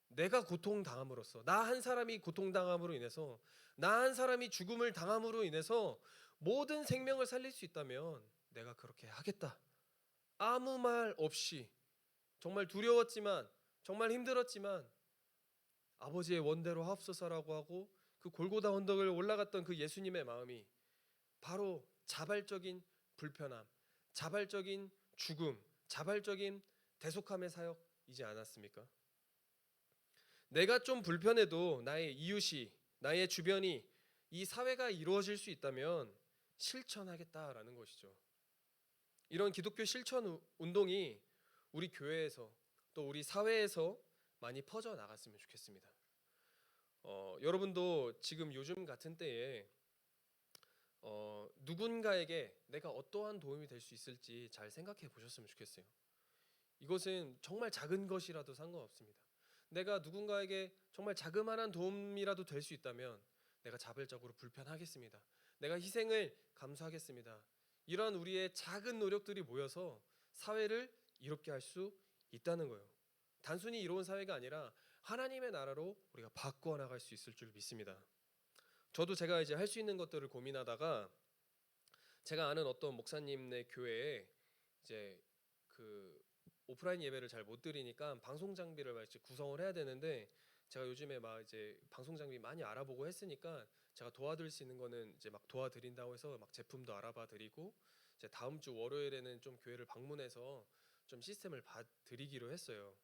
내가 고통당함으로써, 나 한 사람이 고통당함으로 인해서, 나 한 사람이 죽음을 당함으로 인해서 모든 생명을 살릴 수 있다면 내가 그렇게 하겠다. 아무 말 없이, 정말 두려웠지만, 정말 힘들었지만 아버지의 원대로 하옵소서라고 하고 그 골고다 언덕을 올라갔던 그 예수님의 마음이 바로 자발적인 불편함, 자발적인 죽음, 자발적인 대속함의 사역이지 않았습니까? 내가 좀 불편해도 나의 이웃이, 나의 주변이, 이 사회가 이루어질 수 있다면 실천하겠다라는 것이죠. 이런 기독교 실천 운동이 우리 교회에서, 또 우리 사회에서 많이 퍼져 나갔으면 좋겠습니다. 여러분도 지금 요즘 같은 때에 누군가에게 내가 어떠한 도움이 될 수 있을지 잘 생각해 보셨으면 좋겠어요. 이것은 정말 작은 것이라도 상관없습니다. 내가 누군가에게 정말 자그마한 도움이라도 될 수 있다면 내가 자발적으로 불편하겠습니다. 내가 희생을 감수하겠습니다. 이러한 우리의 작은 노력들이 모여서 사회를 이롭게 할 수 있다는 거예요. 단순히 이로운 사회가 아니라 하나님의 나라로 우리가 바꾸어 나갈 수 있을 줄 믿습니다. 저도 제가 이제 할 수 있는 것들을 고민하다가 제가 아는 어떤 목사님네 교회에 이제 그 오프라인 예배를 잘 못 드리니까 방송 장비를 막 이제 구성을 해야 되는데, 제가 요즘에 막 이제 방송 장비 많이 알아보고 했으니까 제가 도와드릴 수 있는 거는 이제 막 도와드린다고 해서 막 제품도 알아봐 드리고, 이제 다음 주 월요일에는 좀 교회를 방문해서 좀 시스템을 봐드리기로 했어요.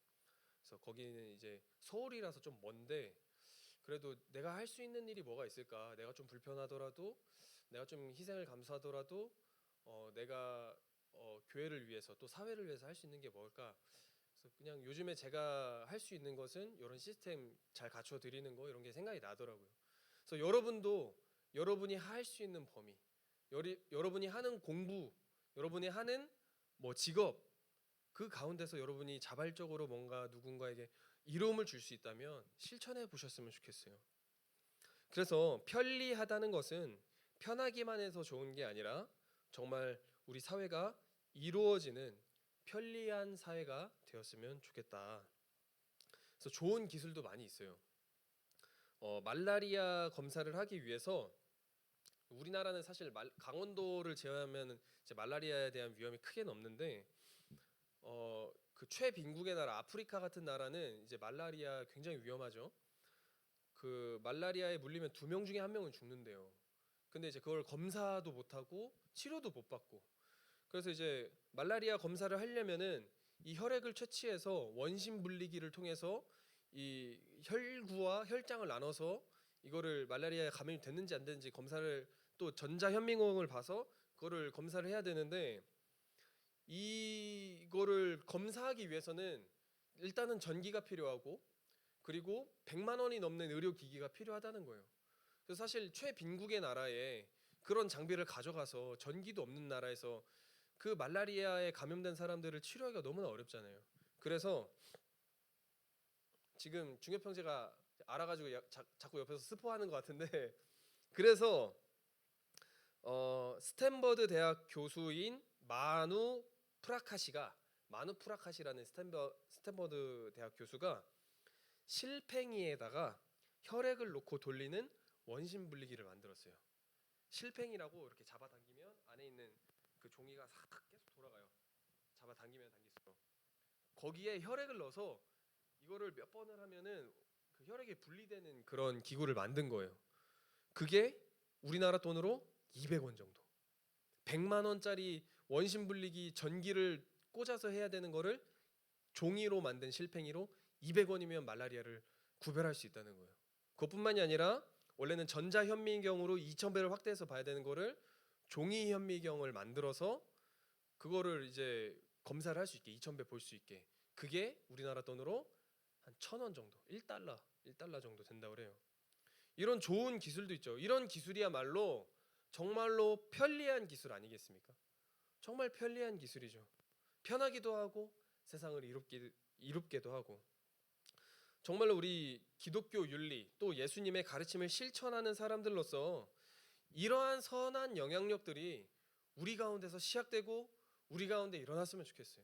그래서 거기는 이제 서울이라서 좀 먼데, 그래도 내가 할 수 있는 일이 뭐가 있을까? 내가 좀 불편하더라도, 내가 좀 희생을 감수하더라도, 내가 교회를 위해서 또 사회를 위해서 할 수 있는 게 뭘까? 그래서 그냥 요즘에 제가 할 수 있는 것은 이런 시스템 잘 갖춰 드리는 거, 이런 게 생각이 나더라고요. 그래서 여러분도 여러분이 할 수 있는 범위, 여러분이 하는 공부, 여러분이 하는 뭐 직업, 그 가운데서 여러분이 자발적으로 뭔가 누군가에게 이로움을 줄 수 있다면 실천해 보셨으면 좋겠어요. 그래서 편리하다는 것은 편하기만 해서 좋은 게 아니라 정말 우리 사회가 이루어지는 편리한 사회가 되었으면 좋겠다. 그래서 좋은 기술도 많이 있어요. 말라리아 검사를 하기 위해서, 우리나라는 사실 강원도를 제외하면 이제 말라리아에 대한 위험이 크게는 없는데, 그 최빈국의 나라 아프리카 같은 나라는 이제 말라리아 굉장히 위험하죠. 그 말라리아에 물리면 2명 중에 1명은 죽는데요. 근데 이제 그걸 검사도 못 하고 치료도 못 받고, 그래서 이제 말라리아 검사를 하려면은 이 혈액을 채취해서 원심 분리기를 통해서 이 혈구와 혈장을 나눠서 이거를 말라리아에 감염이 됐는지 안 됐는지 검사를, 또 전자 현미경을 봐서 그거를 검사를 해야 되는데, 이거를 검사하기 위해서는 일단은 전기가 필요하고, 그리고 100만 원이 넘는 의료기기가 필요하다는 거예요. 그래서 사실 최빈국의 나라에 그런 장비를 가져가서, 전기도 없는 나라에서 그 말라리아에 감염된 사람들을 치료하기가 너무나 어렵잖아요. 그래서 지금 중엽형제가 알아가지고 자꾸 옆에서 스포하는 것 같은데 그래서 스탠버드 대학 교수인 마누 프라카시라는 스탠버드 대학 교수가 실팽이에다가 혈액을 놓고 돌리는 원심 분리기를 만들었어요. 실팽이라고 이렇게 잡아당기면 안에 있는 그 종이가 싹 계속 돌아가요. 잡아당기면 당길수록 거기에 혈액을 넣어서 이거를 몇 번을 하면은 그 혈액이 분리되는 그런 기구를 만든 거예요. 그게 우리나라 돈으로 200원 정도. 100만 원짜리 원심 분리기 전기를 꽂아서 해야 되는 거를 종이로 만든 실팽이로 200원이면 말라리아를 구별할 수 있다는 거예요. 그것뿐만이 아니라 원래는 전자현미경으로 2000배를 확대해서 봐야 되는 거를 종이현미경을 만들어서 그거를 이제 검사를 할 수 있게 2000배 볼 수 있게, 그게 우리나라 돈으로 한 1000원 정도, 1달러 정도 된다고 그래요. 이런 좋은 기술도 있죠. 이런 기술이야말로 정말로 편리한 기술 아니겠습니까? 정말 편리한 기술이죠. 편하기도 하고 세상을 이롭게도 하고, 정말로 우리 기독교 윤리 또 예수님의 가르침을 실천하는 사람들로서 이러한 선한 영향력들이 우리 가운데서 시작되고 우리 가운데 일어났으면 좋겠어요.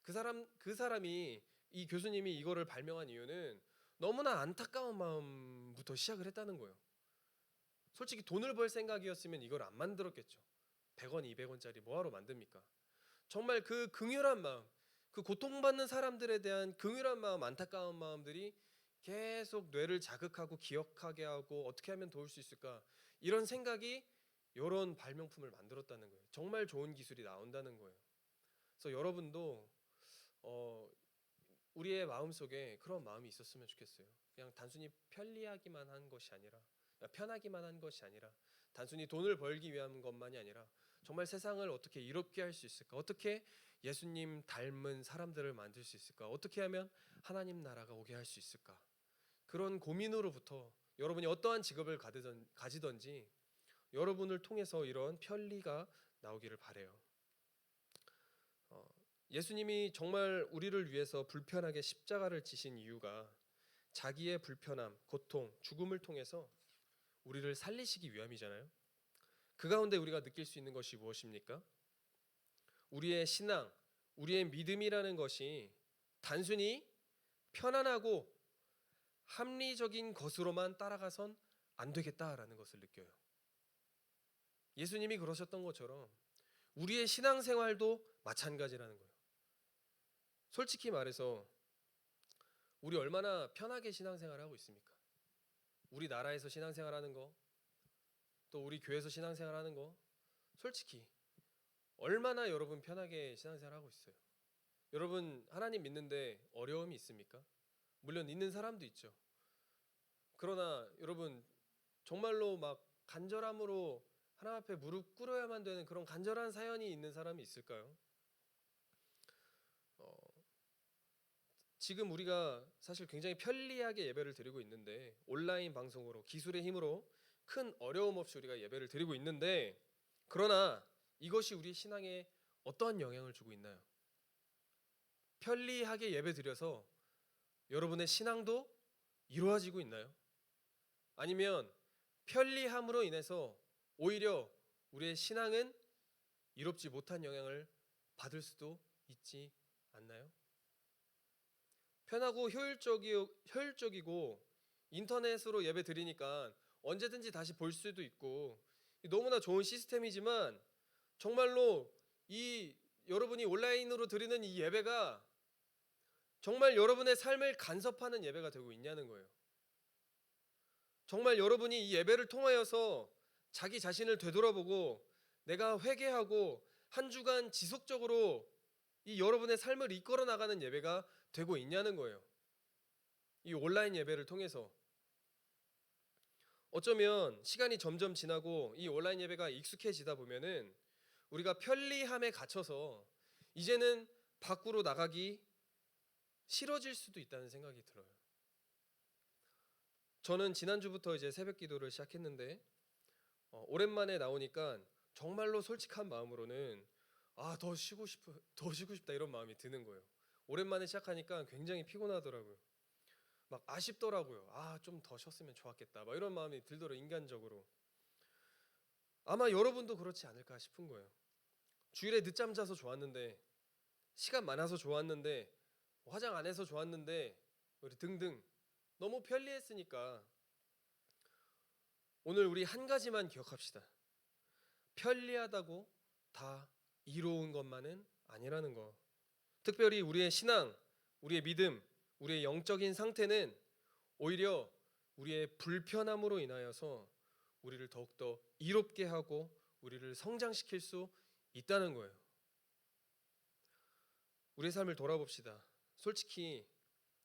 그 사람이, 이 교수님이 이거를 발명한 이유는 너무나 안타까운 마음부터 시작을 했다는 거예요. 솔직히 돈을 벌 생각이었으면 이걸 안 만들었겠죠. 100원, 200원짜리 뭐하러 만듭니까? 정말 그 긍휼한 마음, 그 고통받는 사람들에 대한 긍휼한 마음, 안타까운 마음들이 계속 뇌를 자극하고 기억하게 하고 어떻게 하면 도울 수 있을까, 이런 생각이 이런 발명품을 만들었다는 거예요. 정말 좋은 기술이 나온다는 거예요. 그래서 여러분도 우리의 마음속에 그런 마음이 있었으면 좋겠어요. 그냥 단순히 편리하기만 한 것이 아니라, 편하기만 한 것이 아니라, 단순히 돈을 벌기 위한 것만이 아니라 정말 세상을 어떻게 이롭게 할 수 있을까? 어떻게 예수님 닮은 사람들을 만들 수 있을까? 어떻게 하면 하나님 나라가 오게 할 수 있을까? 그런 고민으로부터 여러분이 어떠한 직업을 가지든지 여러분을 통해서 이런 편리가 나오기를 바래요. 예수님이 정말 우리를 위해서 불편하게 십자가를 지신 이유가 자기의 불편함, 고통, 죽음을 통해서 우리를 살리시기 위함이잖아요. 그 가운데 우리가 느낄 수 있는 것이 무엇입니까? 우리의 신앙, 우리의 믿음이라는 것이 단순히 편안하고 합리적인 것으로만 따라가선 안 되겠다라는 것을 느껴요. 예수님이 그러셨던 것처럼 우리의 신앙생활도 마찬가지라는 거예요. 솔직히 말해서 우리 얼마나 편하게 신앙생활을 하고 있습니까? 우리 나라에서 신앙생활하는 거, 또 우리 교회에서 신앙생활하는 거, 솔직히 얼마나 여러분 편하게 신앙생활하고 있어요? 여러분 하나님 믿는데 어려움이 있습니까? 물론 있는 사람도 있죠. 그러나 여러분 정말로 막 간절함으로 하나님 앞에 무릎 꿇어야만 되는 그런 간절한 사연이 있는 사람이 있을까요? 지금 우리가 사실 굉장히 편리하게 예배를 드리고 있는데, 온라인 방송으로 기술의 힘으로 큰 어려움 없이 우리가 예배를 드리고 있는데, 그러나 이것이 우리 신앙에 어떠한 영향을 주고 있나요? 편리하게 예배 드려서 여러분의 신앙도 이루어지고 있나요? 아니면 편리함으로 인해서 오히려 우리의 신앙은 이롭지 못한 영향을 받을 수도 있지 않나요? 편하고 효율적이고 인터넷으로 예배 드리니까 언제든지 다시 볼 수도 있고 너무나 좋은 시스템이지만, 정말로 이 여러분이 온라인으로 드리는 이 예배가 정말 여러분의 삶을 간섭하는 예배가 되고 있냐는 거예요. 정말 여러분이 이 예배를 통하여서 자기 자신을 되돌아보고 내가 회개하고 한 주간 지속적으로 이 여러분의 삶을 이끌어 나가는 예배가 되고 있냐는 거예요. 이 온라인 예배를 통해서 어쩌면 시간이 점점 지나고 이 온라인 예배가 익숙해지다 보면은 우리가 편리함에 갇혀서 이제는 밖으로 나가기 싫어질 수도 있다는 생각이 들어요. 저는 지난주부터 이제 새벽 기도를 시작했는데 오랜만에 나오니까 정말로 솔직한 마음으로는 더 쉬고 싶다 이런 마음이 드는 거예요. 오랜만에 시작하니까 굉장히 피곤하더라고요. 막 아쉽더라고요. 좀 더 쉬었으면 좋았겠다. 막 이런 마음이 들더라고요. 인간적으로. 아마 여러분도 그렇지 않을까 싶은 거예요. 주일에 늦잠 자서 좋았는데, 시간 많아서 좋았는데, 화장 안 해서 좋았는데, 우리 등등 너무 편리했으니까 오늘 우리 한 가지만 기억합시다. 편리하다고 다 이로운 것만은 아니라는 거. 특별히 우리의 신앙, 우리의 믿음, 우리의 영적인 상태는 오히려 우리의 불편함으로 인하여서 우리를 더욱더 이롭게 하고 우리를 성장시킬 수 있다는 거예요. 우리의 삶을 돌아봅시다. 솔직히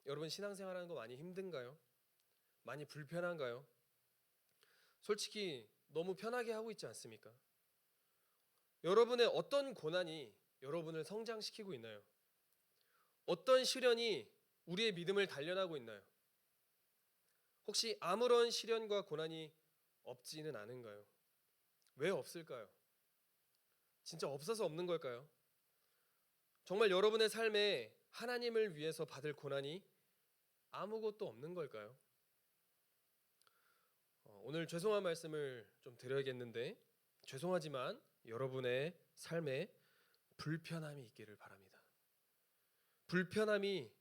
여러분 신앙생활하는 거 많이 힘든가요? 많이 불편한가요? 솔직히 너무 편하게 하고 있지 않습니까? 여러분의 어떤 고난이 여러분을 성장시키고 있나요? 어떤 시련이 우리의 믿음을 단련하고 있나요? 혹시 아무런 시련과 고난이 없지는 않은가요? 왜 없을까요? 진짜 없어서 없는 걸까요? 정말 여러분의 삶에 하나님을 위해서 받을 고난이 아무것도 없는 걸까요? 오늘 죄송한 말씀을 좀 드려야겠는데, 죄송하지만 여러분의 삶에 불편함이 있기를 바랍니다. 불편함이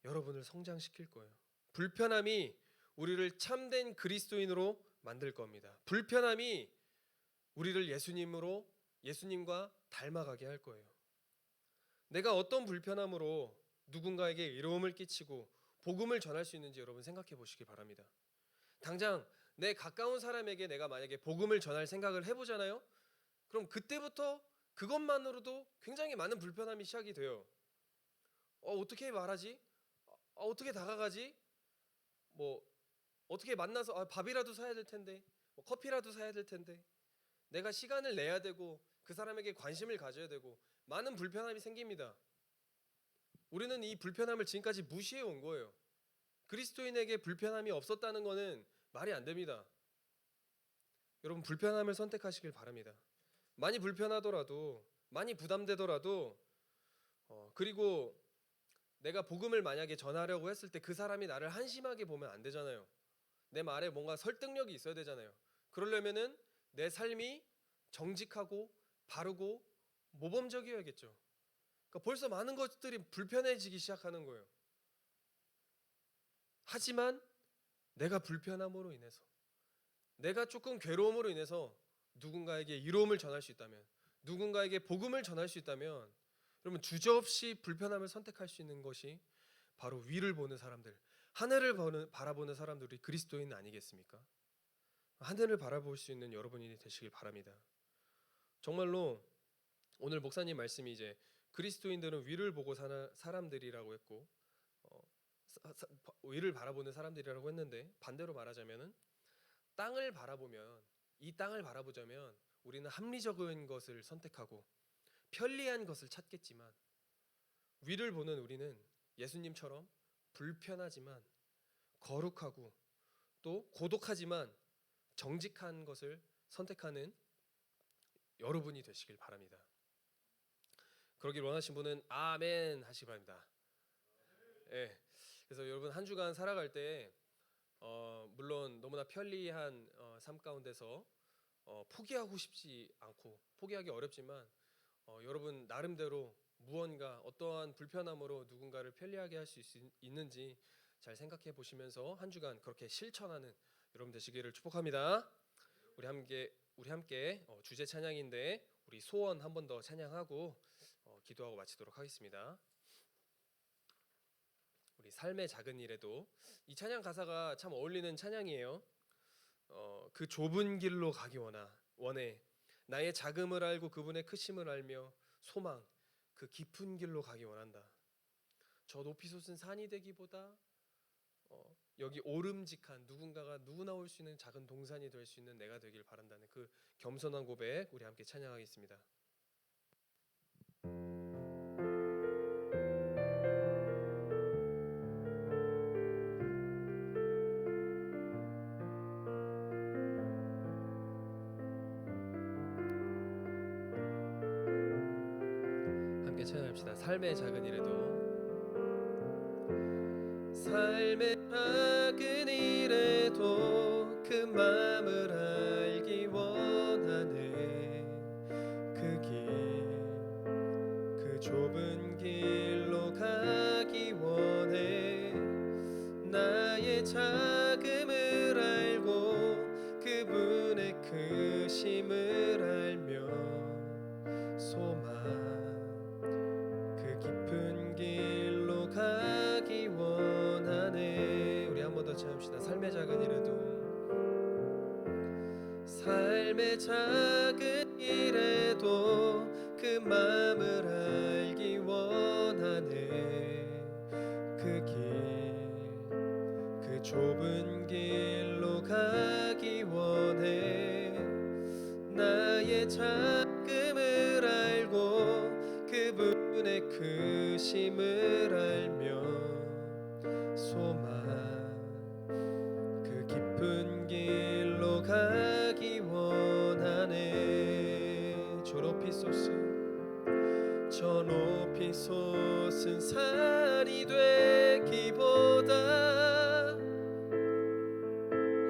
여러분을 성장시킬 거예요. 불편함이 우리를 참된 그리스도인으로 만들 겁니다. 불편함이 우리를 예수님과 닮아가게 할 거예요. 내가 어떤 불편함으로 누군가에게 의로움을 끼치고 복음을 전할 수 있는지 여러분 생각해 보시기 바랍니다. 당장 내 가까운 사람에게 내가 만약에 복음을 전할 생각을 해보잖아요. 그럼 그때부터 그것만으로도 굉장히 많은 불편함이 시작이 돼요. 어떻게 말하지? 어떻게 다가가지? 어떻게 만나서 밥이라도 사야 될 텐데, 커피라도 사야 될 텐데, 내가 시간을 내야 되고 그 사람에게 관심을 가져야 되고 많은 불편함이 생깁니다. 우리는 이 불편함을 지금까지 무시해 온 거예요. 그리스도인에게 불편함이 없었다는 것은 말이 안 됩니다. 여러분 불편함을 선택하시길 바랍니다. 많이 불편하더라도, 많이 부담되더라도, 그리고 내가 복음을 만약에 전하려고 했을 때 그 사람이 나를 한심하게 보면 안 되잖아요. 내 말에 뭔가 설득력이 있어야 되잖아요. 그러려면은 내 삶이 정직하고 바르고 모범적이어야겠죠. 그러니까 벌써 많은 것들이 불편해지기 시작하는 거예요. 하지만 내가 불편함으로 인해서, 내가 조금 괴로움으로 인해서 누군가에게 이로움을 전할 수 있다면, 누군가에게 복음을 전할 수 있다면, 여러분 주저없이 불편함을 선택할 수 있는 것이 바로 위를 보는 사람들, 하늘을 바라보는 사람들이 그리스도인 아니겠습니까? 하늘을 바라볼 수 있는 여러분이 되시길 바랍니다. 정말로 오늘 목사님 말씀이 이제 그리스도인들은 위를 보고 사는 사람들이라고 했고, 위를 바라보는 사람들이라고 했는데, 반대로 말하자면은 이 땅을 바라보자면 우리는 합리적인 것을 선택하고 편리한 것을 찾겠지만, 위를 보는 우리는 예수님처럼 불편하지만 거룩하고 또 고독하지만 정직한 것을 선택하는 여러분이 되시길 바랍니다. 그러길 원하신 분은 아멘 하시기 바랍니다. 네. 그래서 여러분 한 주간 살아갈 때 물론 너무나 편리한 삶 가운데서 포기하고 싶지 않고 포기하기 어렵지만, 여러분 나름대로 무언가 어떠한 불편함으로 누군가를 편리하게 할 수 있는지 잘 생각해 보시면서 한 주간 그렇게 실천하는 여러분 되시기를 축복합니다. 우리 함께 주제 찬양인데 우리 소원 한 번 더 찬양하고 기도하고 마치도록 하겠습니다. 우리 삶의 작은 일에도, 이 찬양 가사가 참 어울리는 찬양이에요. 그 좁은 길로 가기 원해 나의 작음을 알고 그분의 크심을 알며 소망 그 깊은 길로 가기 원한다. 저 높이 솟은 산이 되기보다 여기 오름직한 누군가가 누구나 올 수 있는 작은 동산이 될 수 있는 내가 되길 바란다는 그 겸손한 고백 우리 함께 찬양하겠습니다. 함께 찬양합시다. 삶의 작은 일에도. 삶의 작은 일에도 그 마음을 알기 원하네. 그 좁은 길로 가기 원해. 나의 작음을 알고 그분의 크심을 알며 소망 그 깊은 길로 가기 원하네. 우리 한 삶의 작은 일에도 그 마음을 알기 원하네. 그 좁은 길로 가기 원해. 나의 작음을 알고 그분의 크심을 알며 소망 그 깊은 길로 가기 원하네. 저 높이 솟은 산이 되기보다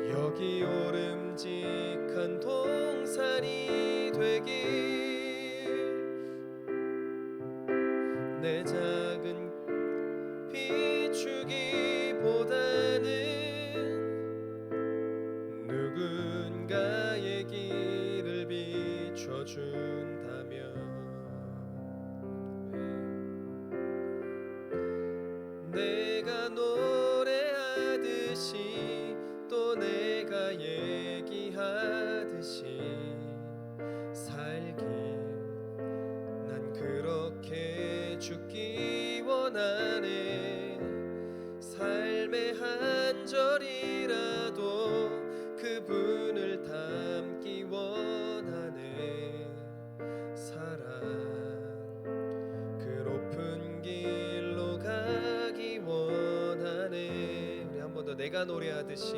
여기 오름직한 동산이 되길. 내 작은 비추기보다는 누군가의 길을 비춰준다면 내가 노래하듯이 또 내가 얘기하듯이 살기 난 그렇게 죽기 원하네. 삶의 한 절이라도 그분을 닮기 원하네. 사랑 그 높은 길로 가기 원하네. 우리 한 번 더 내가 노래하듯이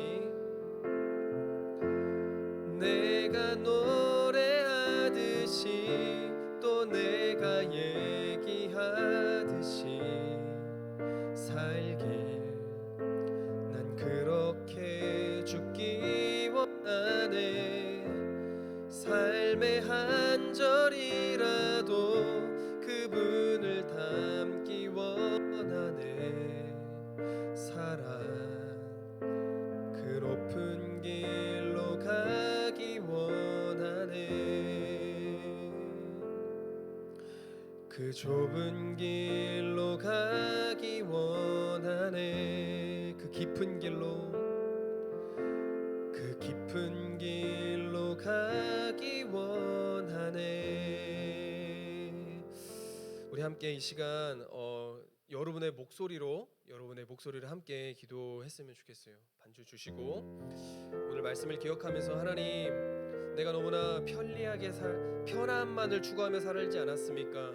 또 내가 얘기하듯이 살길 난 그렇게 죽기 원하네. 삶의 한 절이라도 그분을 닮기 원하네. 사랑 그 높은 길로 가기 원하네. 그 좁은 길로 가기 원하네. 그 깊은 길로 가기 원하네. 우리 함께 이 시간 여러분의 목소리로 함께 기도했으면 좋겠어요. 반주 주시고 오늘 말씀을 기억하면서 하나님, 내가 너무나 편함만을 추구하며 살지 않았습니까?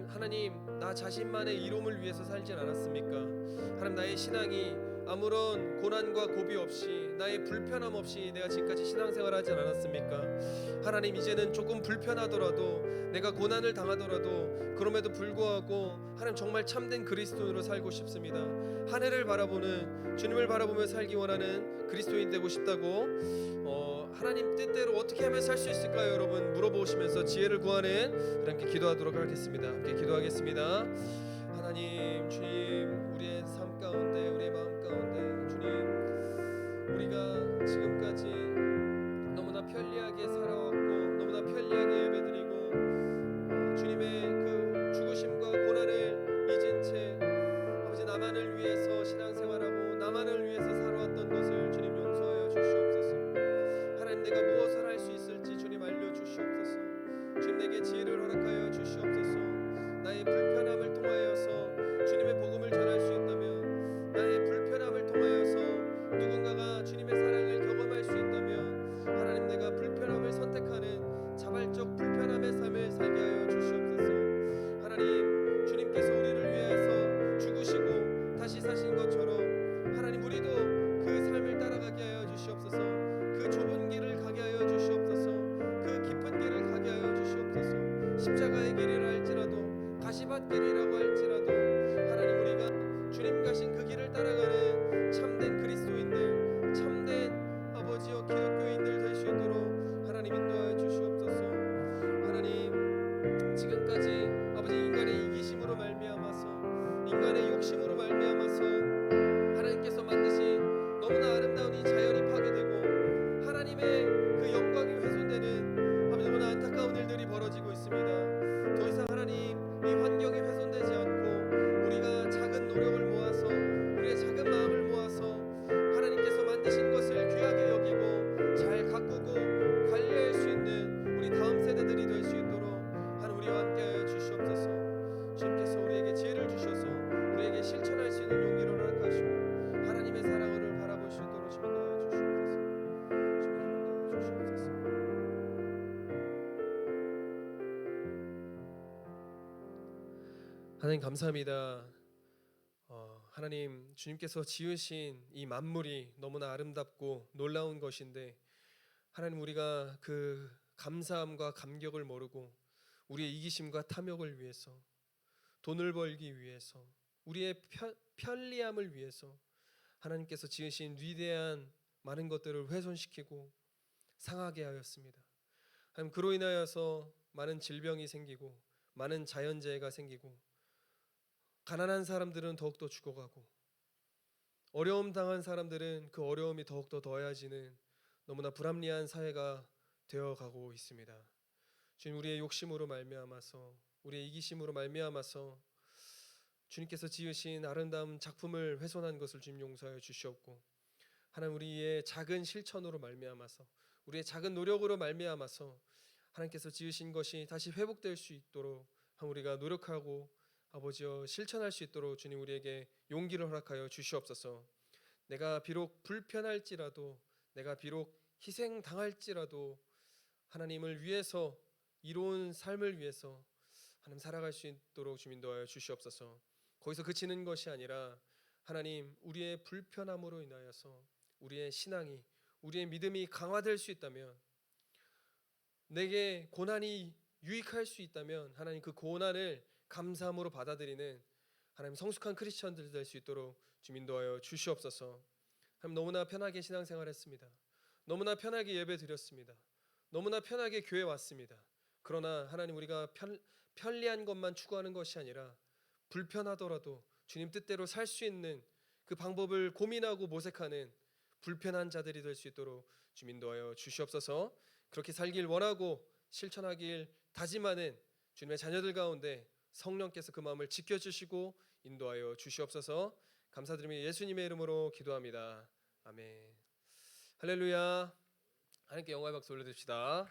하나님, 나 자신만의 이름을 위해서 살진 않았습니까? 하나님, 나의 신앙이 아무런 고난과 고비 없이 나의 불편함 없이 내가 지금까지 신앙생활하지 않았습니까? 하나님, 이제는 조금 불편하더라도 내가 고난을 당하더라도 그럼에도 불구하고 하나님 정말 참된 그리스도인으로 살고 싶습니다. 하늘을 바라보는 주님을 바라보며 살기 원하는 그리스도인 되고 싶다고 하나님 뜻대로 어떻게 하면 살 수 있을까요? 여러분 물어보시면서 지혜를 구하는 함께 기도하도록 하겠습니다. 함께 기도하겠습니다. 하나님, 주님, 우리의 삶 가운데, 우리의 마음 가운데 주님, 우리가 지금까지 너무나 편리하게 살아왔고 너무나 편리하게 예배드리고 주님의 그 죽으심과 고난을 잊은 채 아버지 나만을 위해서 신앙생활하고 나만을 위해서 살아왔던 것을 주님 용서하여 주시옵소서. 하나님, 내가 무엇을 할 수 있을지 주님 알려주시옵소서. 주님, 내게 지혜를 허락하여 주시옵소서. 나의 불편함을 통하여서 주님의 복음을 전할 수 있다면, 나의 불편함을 통하여서 누군가가 주님의 사랑을 경험할 수 있다면 하나님, 내가 불편함을 선택하는 자발적 불편함의 삶을 살게 하여 주시옵소서. 하나님, 주님께서 우리를 위해서 죽으시고 다시 사신 것처럼 하나님, 우리도 그 삶을 따라가게 하여 주시옵소서. 그 좁은 길을 가게 하여 주시옵소서. 그 깊은 길을 가게 하여 주시옵소서. 십자가의 길이라 할지라도 가시밭길이라고 할지라도 하나님, 우리가 주님 가신 그 길을 따라가는 참된 그리스도인들, 참된 아버지여 기독교인들 될 수 있도록 하나님 인도하여 주시옵소서. 하나님, 지금까지 아버지 인간의 이기심으로 말미암아서, 인간의 욕심으로 말미암아서 하나님께서 만드신 너무나 아름다운 이 자연이 파괴되고 하나님의 그 영광이 훼손되는 아버지 너무나 안타까운 일들이 벌어지고 있습니다. 더 이상 하나님, 이 환경이 훼손되지 않고 하나님 감사합니다. 하나님 주님께서 지으신 이 만물이 너무나 아름답고 놀라운 것인데 하나님 우리가 그 감사함과 감격을 모르고 우리의 이기심과 탐욕을 위해서 돈을 벌기 위해서 우리의 편리함을 위해서 하나님께서 지으신 위대한 많은 것들을 훼손시키고 상하게 하였습니다. 하나님 그로 인하여서 많은 질병이 생기고 많은 자연재해가 생기고 가난한 사람들은 더욱더 죽어가고 어려움 당한 사람들은 그 어려움이 더욱더 더해지는 너무나 불합리한 사회가 되어가고 있습니다. 주님 우리의 욕심으로 말미암아서 우리의 이기심으로 말미암아서 주님께서 지으신 아름다운 작품을 훼손한 것을 주님 용서하여 주시옵고 하나님 우리의 작은 실천으로 말미암아서 우리의 작은 노력으로 말미암아서 하나님께서 지으신 것이 다시 회복될 수 있도록 우리가 노력하고 아버지여 실천할 수 있도록 주님 우리에게 용기를 허락하여 주시옵소서. 내가 비록 불편할지라도 내가 비록 희생당할지라도 하나님을 위해서 이로운 삶을 위해서 하나님 살아갈 수 있도록 주님 도와여 주시옵소서. 거기서 그치는 것이 아니라 하나님 우리의 불편함으로 인하여서 우리의 신앙이 우리의 믿음이 강화될 수 있다면 내게 고난이 유익할 수 있다면 하나님 그 고난을 감사함으로 받아들이는 하나님 성숙한 크리스천들 될 수 있도록 주님 도와여 주시옵소서. 하나님 너무나 편하게 신앙생활했습니다. 너무나 편하게 예배 드렸습니다. 너무나 편하게 교회 왔습니다. 그러나 하나님 우리가 편리한 것만 추구하는 것이 아니라 불편하더라도 주님 뜻대로 살 수 있는 그 방법을 고민하고 모색하는 불편한 자들이 될 수 있도록 주님 인도하여 주시옵소서. 그렇게 살길 원하고 실천하길 다짐하는 주님의 자녀들 가운데 성령께서 그 마음을 지켜주시고 인도하여 주시옵소서. 감사드리며 예수님의 이름으로 기도합니다. 아멘. 할렐루야. 하나님께 영광의 박수 올려드립시다.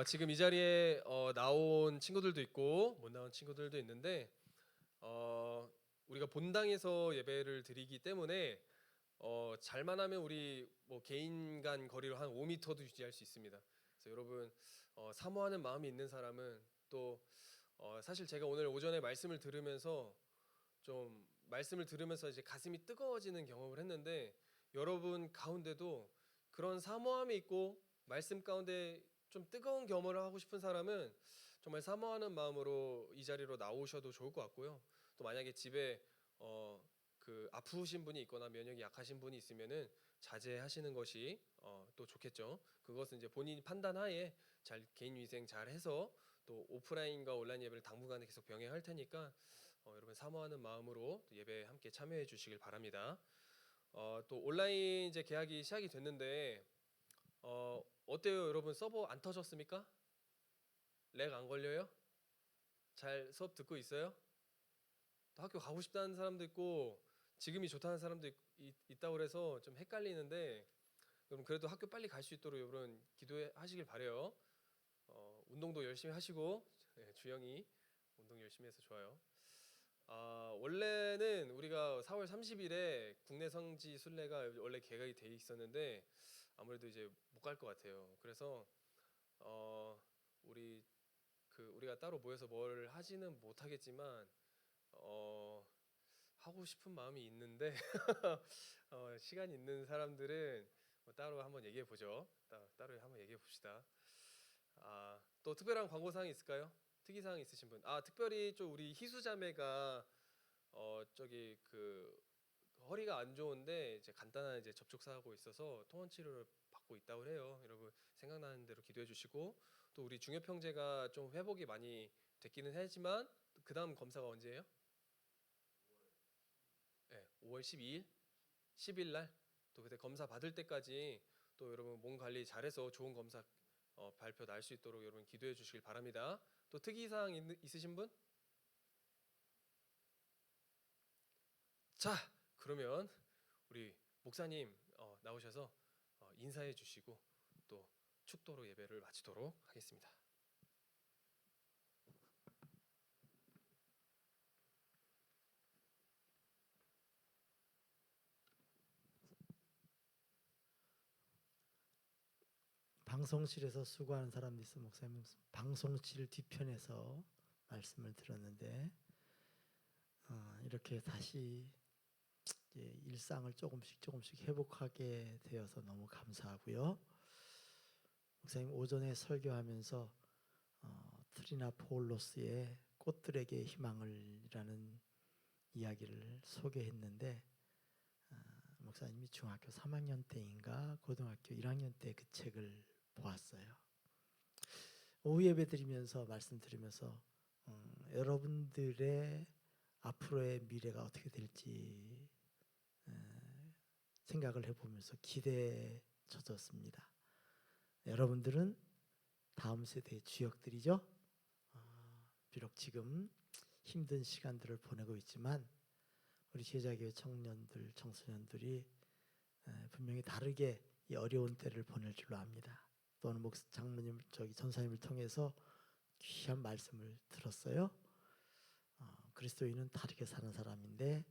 지금 이 자리에 나온 친구들도 있고 못 나온 친구들도 있는데 우리가 본당에서 예배를 드리기 때문에 잘만 하면 우리 뭐 개인 간 거리로 한 5m도 유지할 수 있습니다. 그래서 여러분 사모하는 마음이 있는 사람은 또 사실 제가 오늘 오전에 말씀을 들으면서 이제 가슴이 뜨거워지는 경험을 했는데 여러분 가운데도 그런 사모함이 있고 말씀 가운데 좀 뜨거운 경험을 하고 싶은 사람은 정말 사모하는 마음으로 이 자리로 나오셔도 좋을 것 같고요. 또 만약에 집에 그 아프신 분이 있거나 면역이 약하신 분이 있으면은 자제하시는 것이 또 좋겠죠. 그것은 이제 본인 판단하에 잘 개인 위생 잘 해서 또 오프라인과 온라인 예배를 당분간은 계속 병행할 테니까 여러분 사모하는 마음으로 예배 함께 참여해 주시길 바랍니다. 또 온라인 이제 개학이 시작이 됐는데 어때요, 여러분? 서버 안 터졌습니까? 렉 안 걸려요? 잘 수업 듣고 있어요? 또 학교 가고 싶다는 사람도 있고 지금이 좋다는 사람도 있다고 그래서 좀 헷갈리는데 여러분 그래도 학교 빨리 갈 수 있도록 여러분 기도하시길 바래요. 운동도 열심히 하시고 주영이 운동 열심히 해서 좋아요. 원래는 우리가 4월 30일에 국내 성지 순례가 원래 계획이 돼 있었는데 아무래도 이제 못 갈 것 같아요. 그래서 우리가 따로 모여서 뭘 하지는 못하겠지만 하고 싶은 마음이 있는데 시간 있는 사람들은 뭐 따로 한번 얘기해 보죠. 따로 한번 얘기해 봅시다. 또 특별한 광고사항이 있을까요? 특이사항 있으신 분? 특별히 좀 우리 희수자매가 저기 그 허리가 안 좋은데 이제 간단한 이제 접촉사고 있어서 통원 치료를 받고 있다고 해요. 여러분 생각나는 대로 기도해 주시고 또 우리 중엽 형제가 좀 회복이 많이 됐기는 하지만 그 다음 검사가 언제예요? 네, 5월 12일, 10일 날 또 그때 검사 받을 때까지 또 여러분 몸 관리 잘해서 좋은 검사 발표 날 수 있도록 여러분 기도해 주시길 바랍니다. 또 특이사항 있으신 분? 자, 그러면 우리 목사님 나오셔서 인사해 주시고 또 축도로 예배를 마치도록 하겠습니다. 방송실에서 수고하는 사람도 있어. 목사님 방송실 뒤편에서 말씀을 들었는데 이렇게 다시 일상을 조금씩 회복하게 되어서 너무 감사하고요. 목사님 오전에 설교하면서 트리나 포울로스의 꽃들에게 희망을이라는 이야기를 소개했는데 목사님이 중학교 3학년 때인가 고등학교 1학년 때 그 책을 보았어요. 오후 예배 드리면서 말씀 들으면서 여러분들의 앞으로의 미래가 어떻게 될지 생각을 해보면서 기대에 젖었습니다. 여러분들은 다음 세대의 주역들이죠. 비록 지금 힘든 시간들을 보내고 있지만 우리 제자교회 청년들, 청소년들이 분명히 다르게 이 어려운 때를 보낼 줄로 압니다. 또는 장로님, 전사님을 통해서 귀한 말씀을 들었어요. 그리스도인은 다르게 사는 사람인데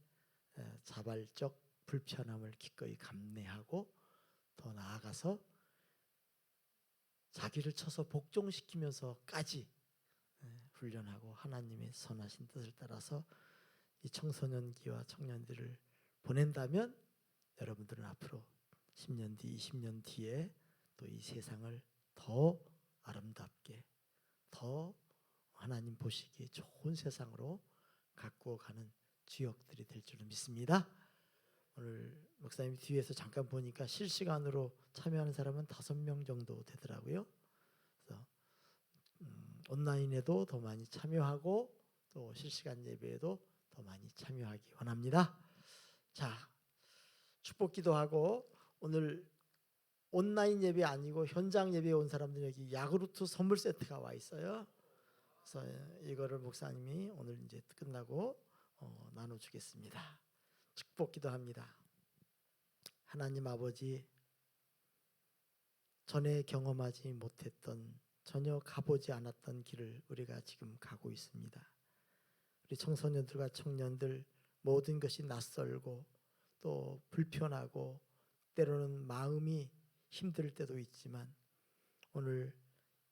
자발적 불편함을 기꺼이 감내하고 더 나아가서 자기를 쳐서 복종시키면서까지 훈련하고 하나님의 선하신 뜻을 따라서 이 청소년기와 청년들을 보낸다면 여러분들은 앞으로 10년 뒤, 20년 뒤에 또 이 세상을 더 아름답게, 더 하나님 보시기에 좋은 세상으로 가꾸어 가는 주역들이 될 줄 믿습니다. 오늘 목사님 뒤에서 잠깐 보니까 실시간으로 참여하는 사람은 5명 정도 되더라고요. 그래서 온라인에도 더 많이 참여하고 또 실시간 예배에도 더 많이 참여하기 원합니다. 자, 축복 기도하고 오늘 온라인 예배 아니고 현장 예배에 온 사람들 여기 야구르트 선물 세트가 와 있어요. 그래서 이거를 목사님이 오늘 이제 끝나고 나눠주겠습니다. 축복 기도합니다. 하나님 아버지, 전에 경험하지 못했던, 전혀 가보지 않았던 길을 우리가 지금 가고 있습니다. 우리 청소년들과 청년들 모든 것이 낯설고 또 불편하고 때로는 마음이 힘들 때도 있지만 오늘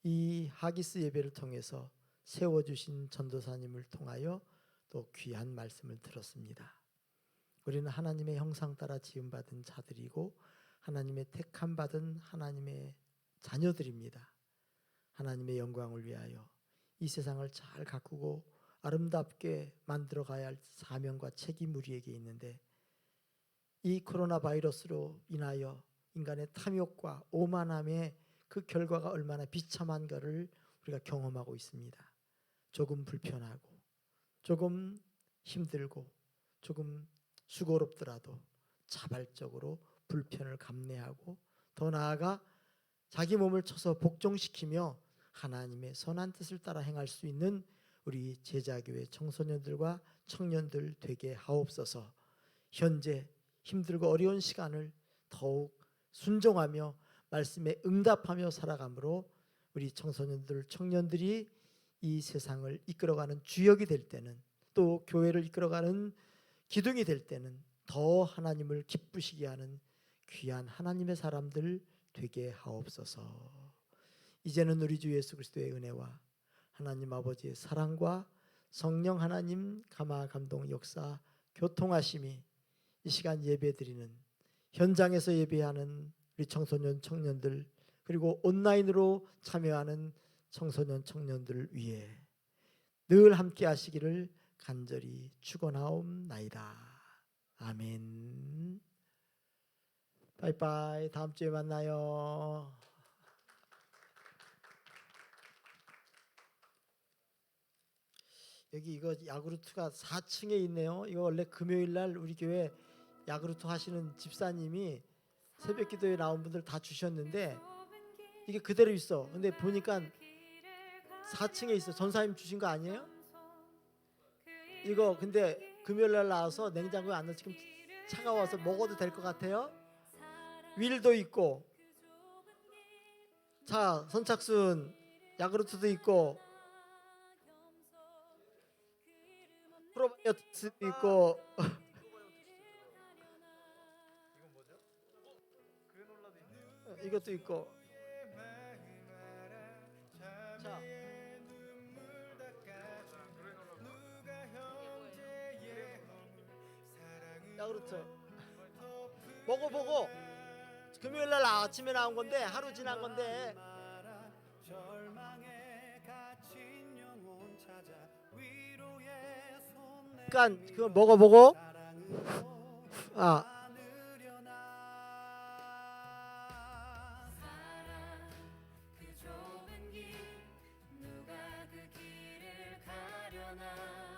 이 하기스 예배를 통해서 세워주신 전도사님을 통하여 또 귀한 말씀을 들었습니다. 우리는 하나님의 형상 따라 지음받은 자들이고 하나님의 택함 받은 하나님의 자녀들입니다. 하나님의 영광을 위하여 이 세상을 잘 가꾸고 아름답게 만들어 가야 할 사명과 책임 우리에게 있는데 이 코로나 바이러스로 인하여 인간의 탐욕과 오만함의 그 결과가 얼마나 비참한가를 우리가 경험하고 있습니다. 조금 불편하고 조금 힘들고 조금 수고롭더라도 자발적으로 불편을 감내하고 더 나아가 자기 몸을 쳐서 복종시키며 하나님의 선한 뜻을 따라 행할 수 있는 우리 제자교회 청소년들과 청년들 되게 하옵소서. 현재 힘들고 어려운 시간을 더욱 순종하며 말씀에 응답하며 살아가므로 우리 청소년들, 청년들이 이 세상을 이끌어가는 주역이 될 때는 또 교회를 이끌어가는 기둥이 될 때는 더 하나님을 기쁘시게 하는 귀한 하나님의 사람들 되게 하옵소서. 이제는 우리 주 예수 그리스도의 은혜와 하나님 아버지의 사랑과 성령 하나님 감화 감동 역사 교통하심이 이 시간 예배드리는 현장에서 예배하는 우리 청소년 청년들 그리고 온라인으로 참여하는 청소년 청년들 위해 늘 함께 하시기를 간절히 축원하옵나이다. 아멘. 바이바이. 다음 주에 만나요. 여기 이거 야구르트가 4층에 있네요. 이거 원래 금요일 날 우리 교회 야구르트 하시는 집사님이 새벽 기도에 나온 분들 다 주셨는데 이게 그대로 있어. 근데 보니까 4층에 있어. 전사님 주신 거 아니에요? 이거 근데 금요일 날 나와서 냉장고에 안 넣어 지금 차가워서 먹어도 될 것 같아요. 윌도 있고 자 선착순 야구르트도 있고 프로바이오틱스도 있고 이것도 있고 자 야구르트 먹어보고 금요일 날 아침에 나온 건데 하루 지난 건데 그러니까 그거 먹어보고 그 좁은 길 누가 그 길을 가려나